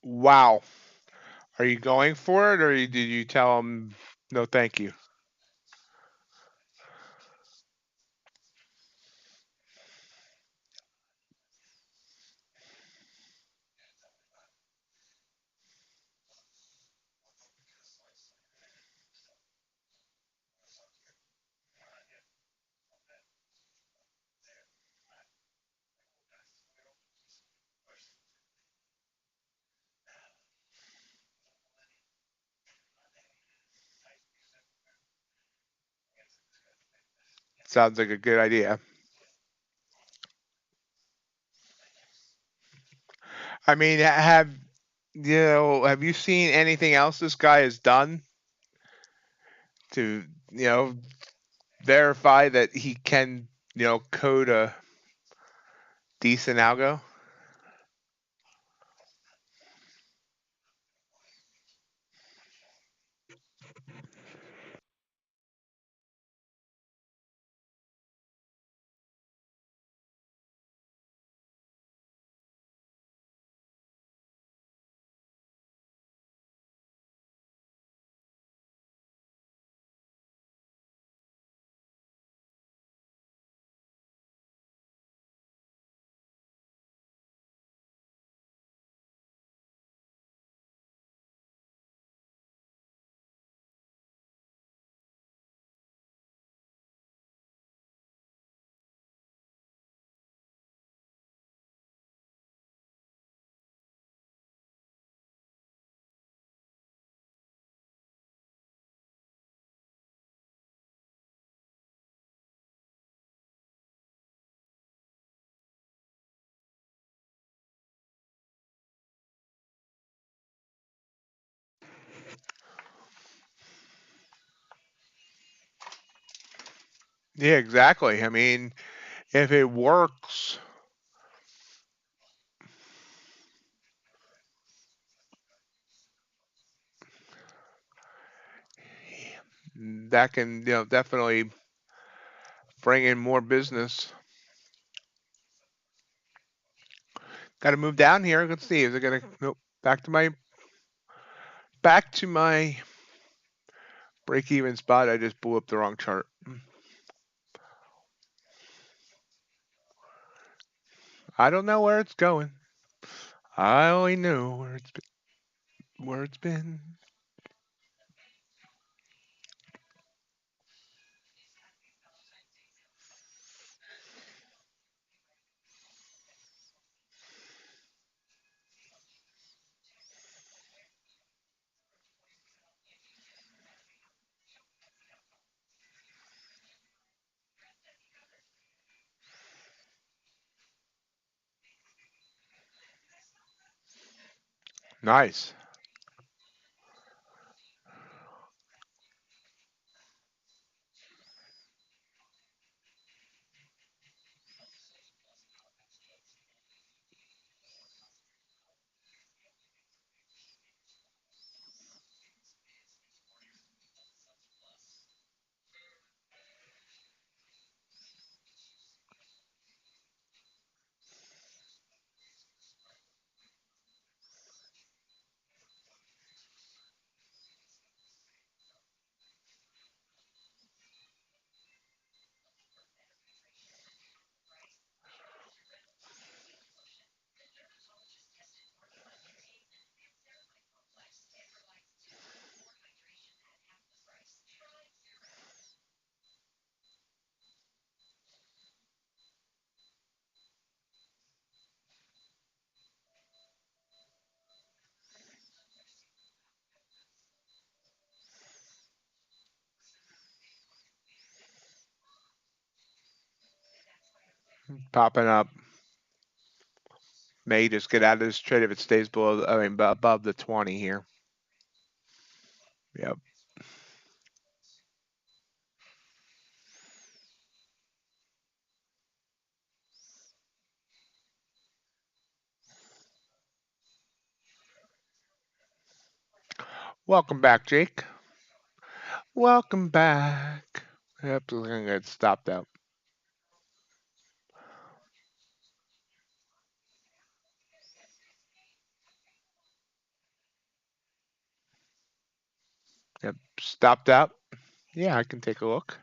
Wow. Are you going for it, or did you tell him no thank you? Sounds like a good idea. I mean, have you seen anything else this guy has done to verify that he can, code a decent algo? Yeah, exactly. I mean, if it works, that can, definitely bring in more business. Got to move down here. Let's see. Is it gonna? Nope. Back to my break-even spot. I just blew up the wrong chart. I don't know where it's going. I only know where it's been. Nice. Popping up. May just get out of this trade if it stays below. Above the 20 here. Yep. Welcome back, Jake. Welcome back. Yep, we're gonna get stopped out. Yep, stopped out. Yeah, I can take a look.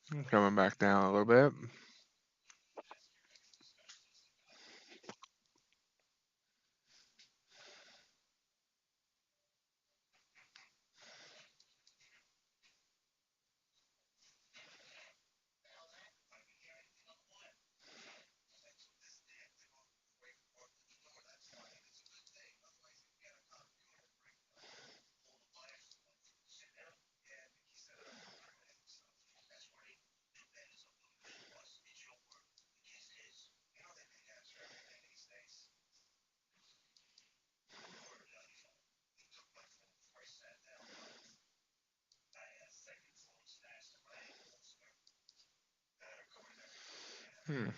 Coming back down a little bit. Hmm.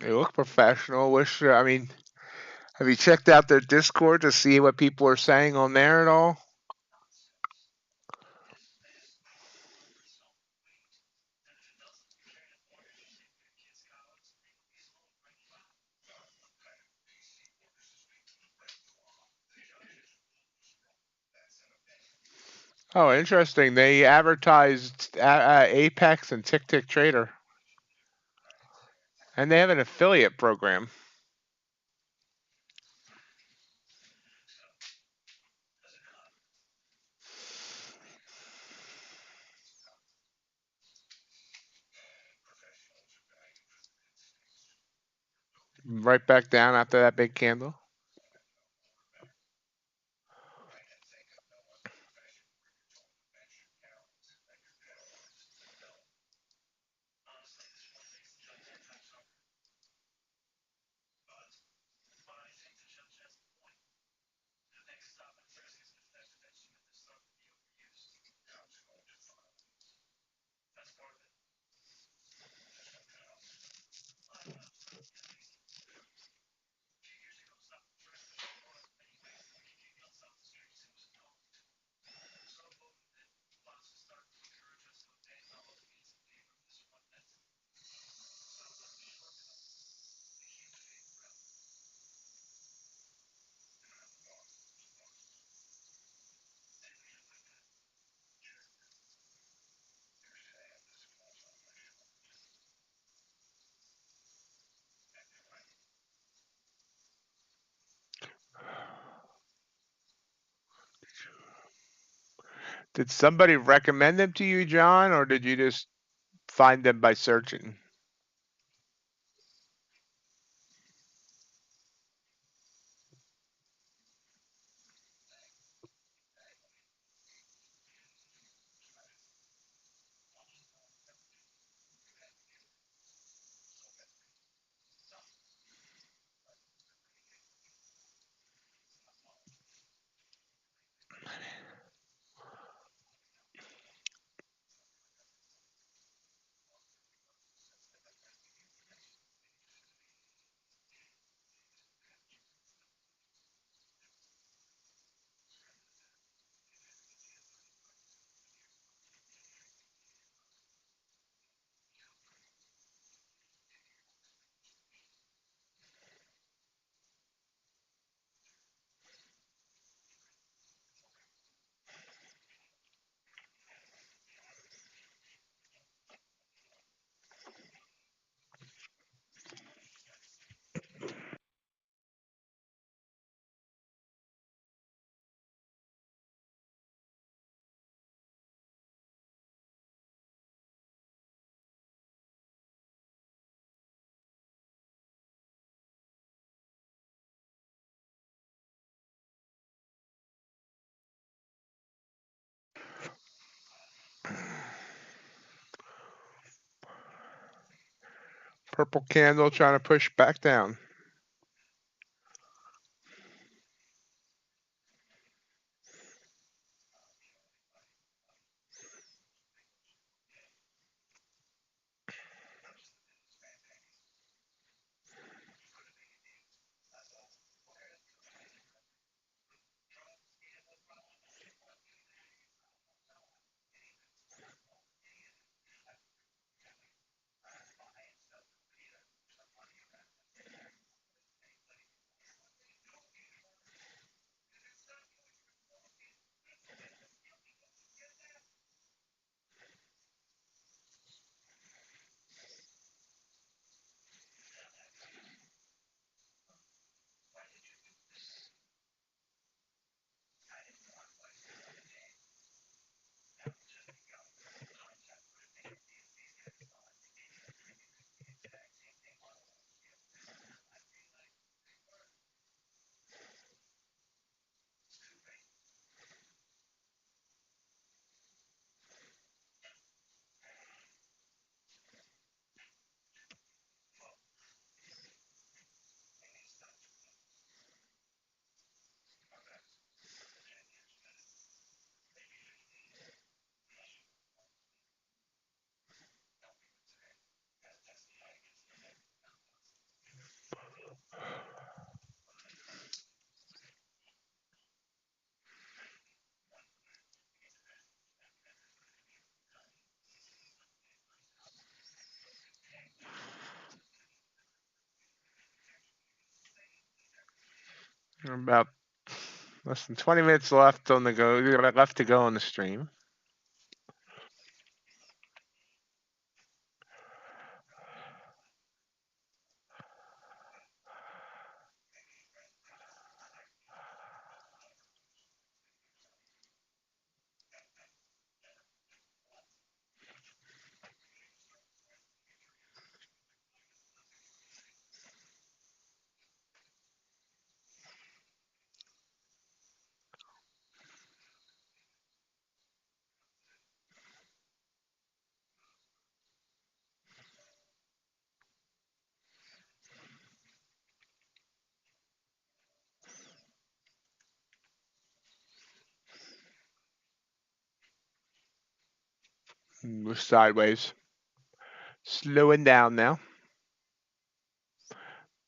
They look professional. I mean, have you checked out their Discord to see what people are saying on there at all? Oh, interesting. They advertised Apex and Tick Tick Trader, and they have an affiliate program. Right back down after that big candle. Did somebody recommend them to you, John, or did you just find them by searching? Purple candle trying to push back down. About less than 20 minutes left on the go. Left to go on the stream. We're sideways. Slowing down now.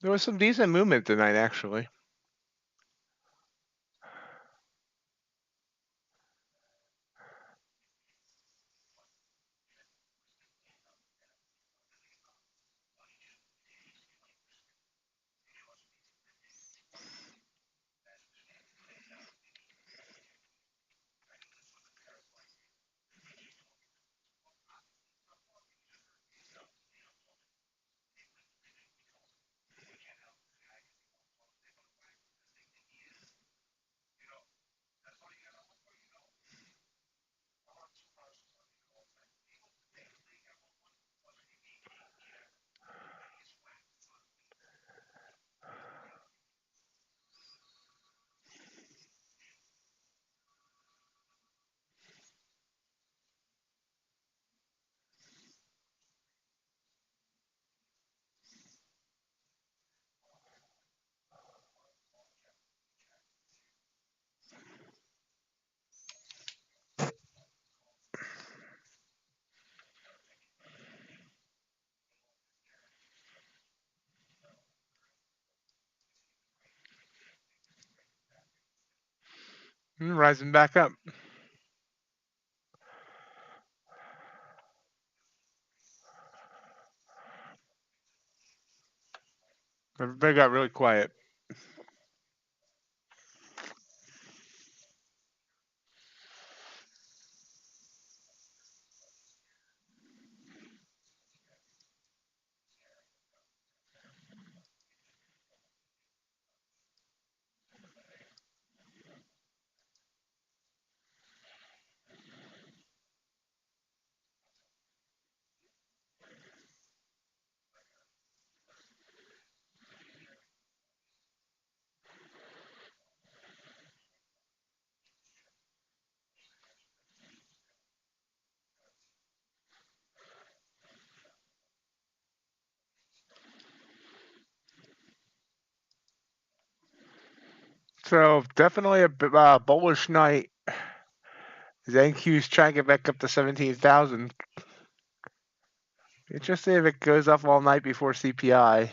There was some decent movement tonight, actually. Rising back up. Everybody got really quiet. So definitely a bullish night. As NQ's trying to get back up to 17,000. Interesting if it goes up all night before CPI.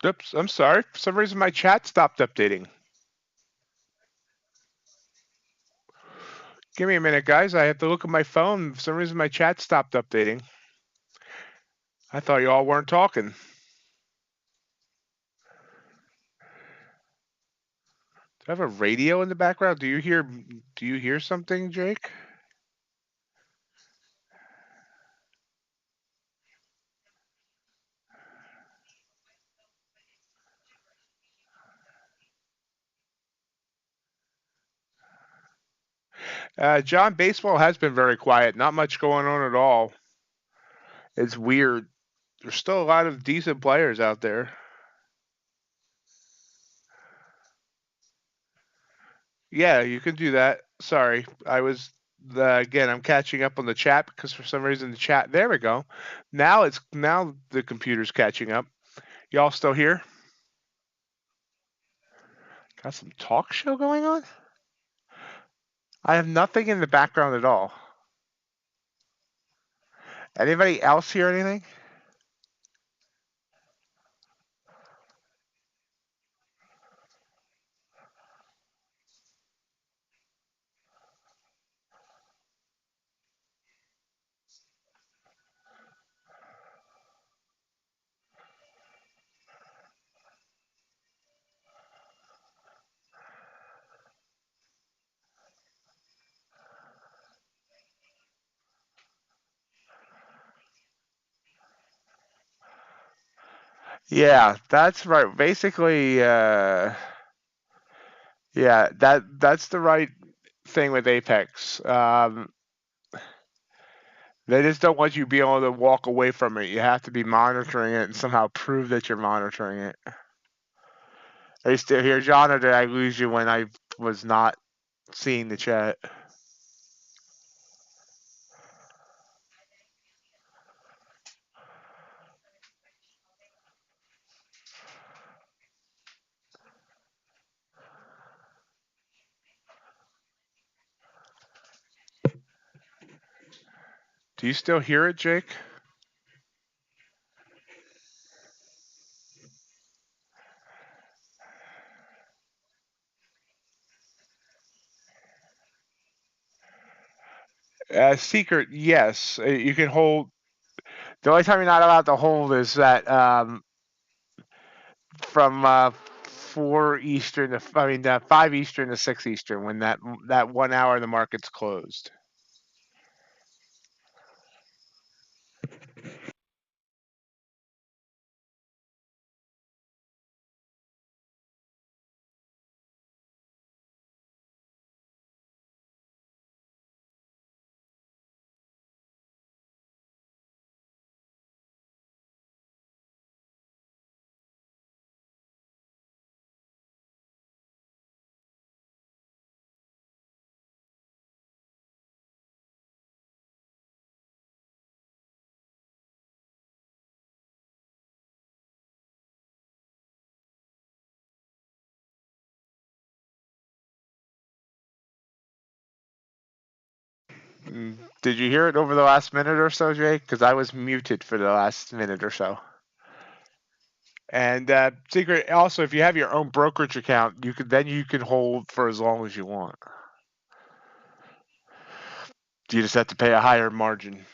Oops, I'm sorry. For some reason, my chat stopped updating. Give me a minute, guys. I have to look at my phone. For some reason, my chat stopped updating. I thought you all weren't talking. Do I have a radio in the background? Do you hear something, Jake? John, baseball has been very quiet. Not much going on at all. It's weird. There's still a lot of decent players out there. Yeah, you can do that. Sorry, again. I'm catching up on the chat because for some reason the chat. There we go. Now the computer's catching up. Y'all still here? Got some talk show going on? I have nothing in the background at all. Anybody else hear anything? Yeah, that's right. Basically, yeah, that's the right thing with Apex. They just don't want you to be able to walk away from it. You have to be monitoring it and somehow prove that you're monitoring it. Are you still here, John, or did I lose you when I was not seeing the chat? Do you still hear it, Jake? Secret, yes. You can hold. The only time you're not allowed to hold is that from 4 Eastern to 5 Eastern to 6 Eastern when that 1 hour the market's closed. Did you hear it over the last minute or so, Jake? Because I was muted for the last minute or so. And secret, also, if you have your own brokerage account, you can hold for as long as you want. You just have to pay a higher margin.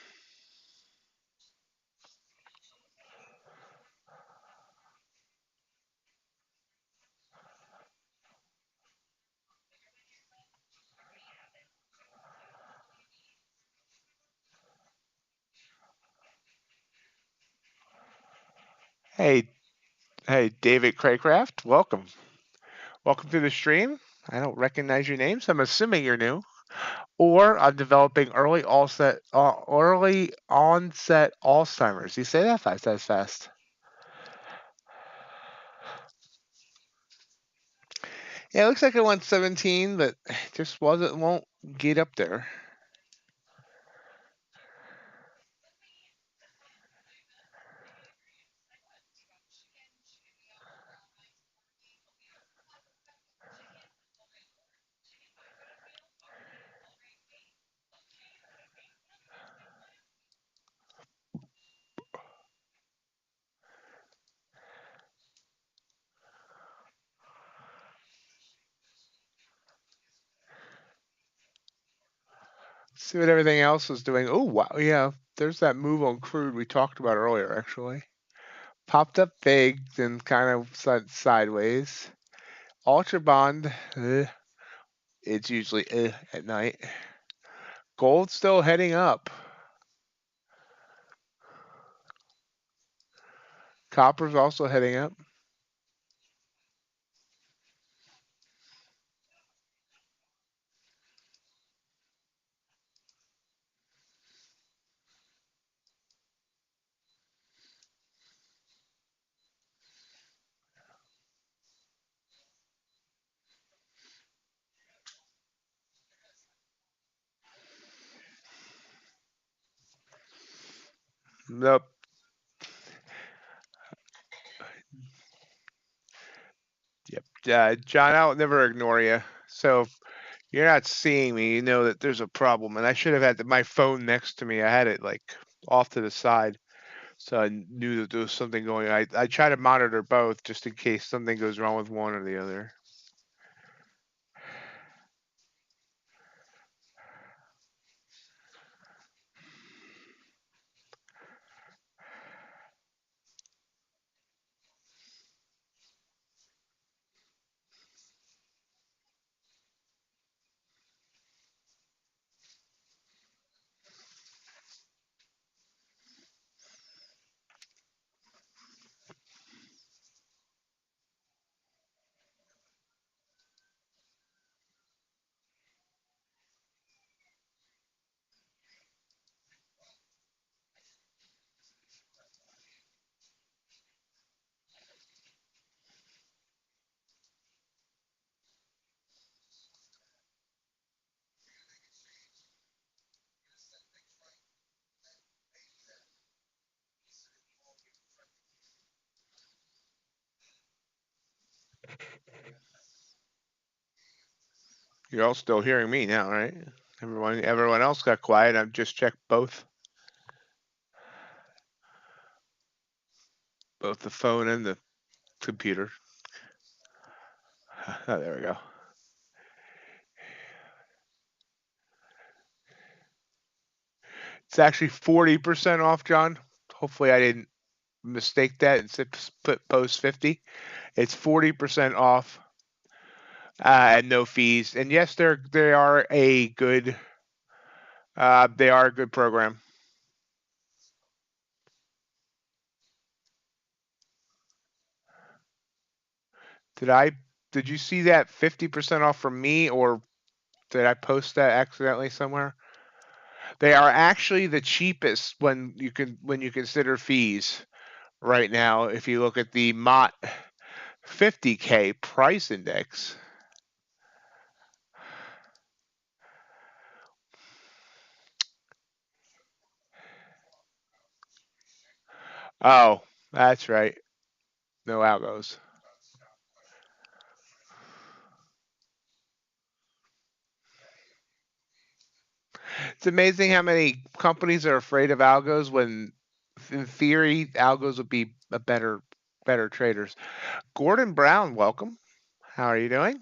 Hey, hey, David Craycraft, welcome to the stream. I don't recognize your name, so I'm assuming you're new. Or I'm developing early onset Alzheimer's. You say that fast? That's fast. Yeah, it looks like it went 17, but just won't get up there. See what everything else is doing. Oh, wow. Yeah, there's that move on crude we talked about earlier, actually. Popped up big, then kind of sideways. Ultra bond, it's usually at night. Gold still heading up. Copper's also heading up. Nope. Yep. John, I'll never ignore you. So if you're not seeing me, you know that there's a problem. And I should have had my phone next to me. I had it like off to the side. So I knew that there was something going on. I try to monitor both just in case something goes wrong with one or the other. You're all still hearing me now, right? Everyone else got quiet. I've just checked both the phone and the computer. Oh, there we go. It's actually 40% off, John. Hopefully I didn't mistake that and put post 50. It's 40% off and no fees. And yes, they are a good program. Did you see that 50% off from me, or did I post that accidentally somewhere? They are actually the cheapest when you consider fees right now. If you look at the MOT 50K price index. Oh, that's right. No algos. It's amazing how many companies are afraid of algos when, in theory, algos would be a better traders. Gordon Brown, welcome. How are you doing?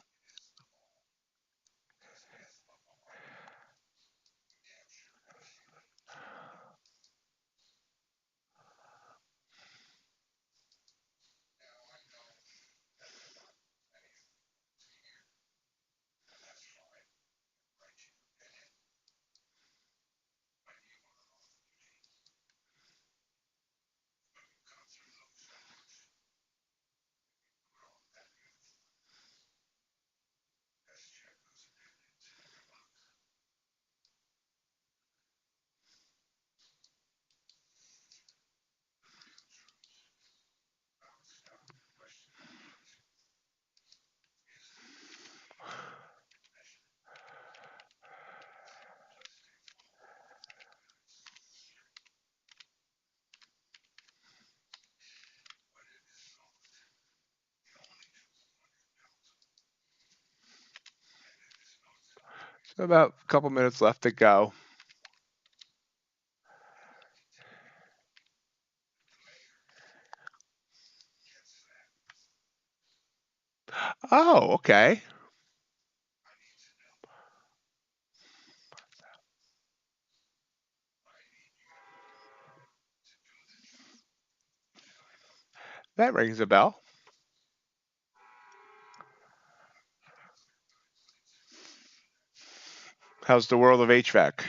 So about a couple minutes left to go. Oh, okay. That rings a bell. How's the world of HVAC?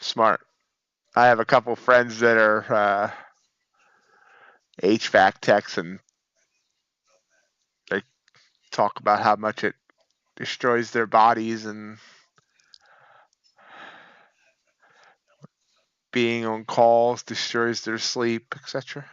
Smart. I have a couple friends that are HVAC techs, and they talk about how much it destroys their bodies and being on calls destroys their sleep, etc.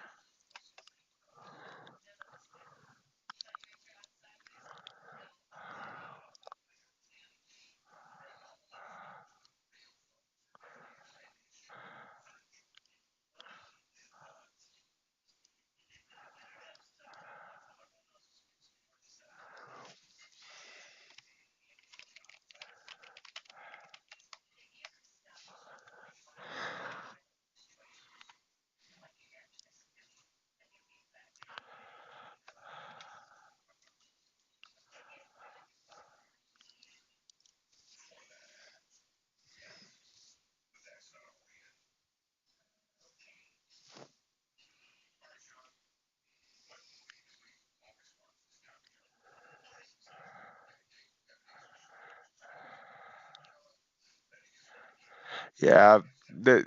Yeah, the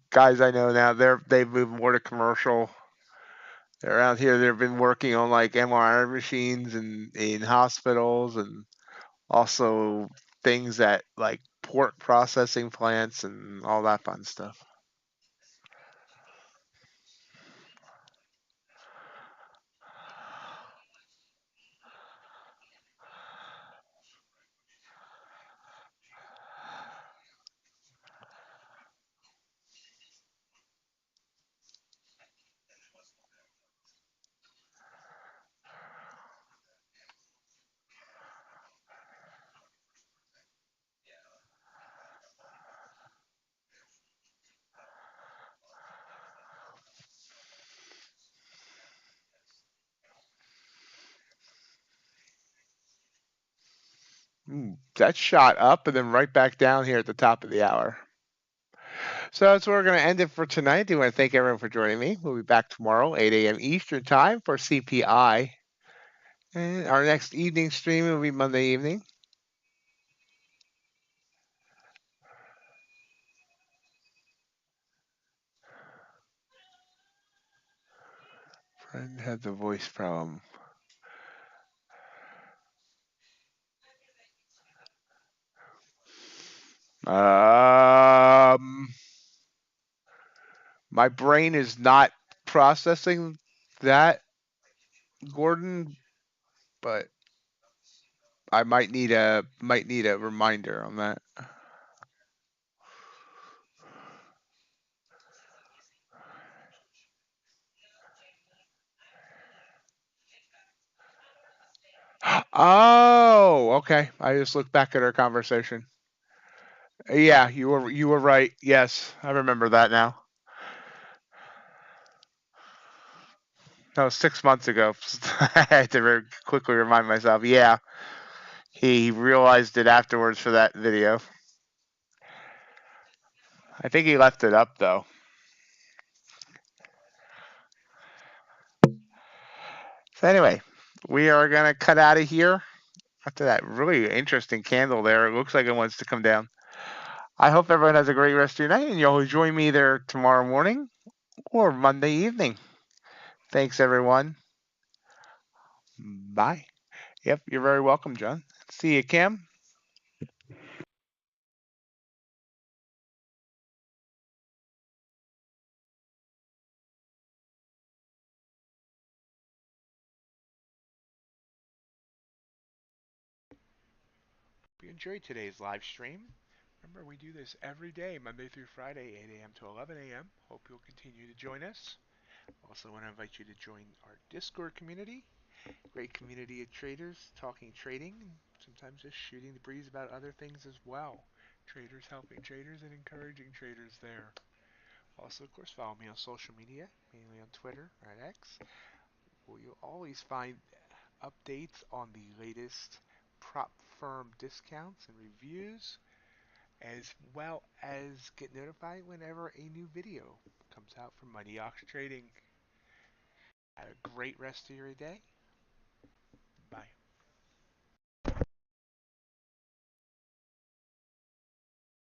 guys I know now, they've moved more to commercial. They're out here. They've been working on like MRI machines and in hospitals, and also things at like pork processing plants and all that fun stuff. That shot up and then right back down here at the top of the hour. So that's where we're going to end it for tonight. I do want to thank everyone for joining me. We'll be back tomorrow, 8 a.m. Eastern Time for CPI. And our next evening stream will be Monday evening. Friend had the voice problem. Um, my brain is not processing that, Gordon, but I might need a reminder on that. Oh, okay. I just looked back at our conversation. Yeah, you were right. Yes, I remember that now. That was 6 months ago. I had to quickly remind myself. Yeah, he realized it afterwards for that video. I think he left it up though. So anyway, we are gonna cut out of here. After that really interesting candle there, it looks like it wants to come down. I hope everyone has a great rest of your night, and you'll join me there tomorrow morning or Monday evening. Thanks, everyone. Bye. Yep, you're very welcome, John. See you, Kim. Hope you enjoyed today's live stream. Remember, we do this every day, Monday through Friday, 8 a.m. to 11 a.m. Hope you'll continue to join us. Also, want to invite you to join our Discord community. Great community of traders talking trading and sometimes just shooting the breeze about other things as well. Traders helping traders and encouraging traders there. Also, of course, follow me on social media, mainly on Twitter or at X, where you'll always find updates on the latest prop firm discounts and reviews, as well as get notified whenever a new video comes out from MightyOxTrading. Have a great rest of your day,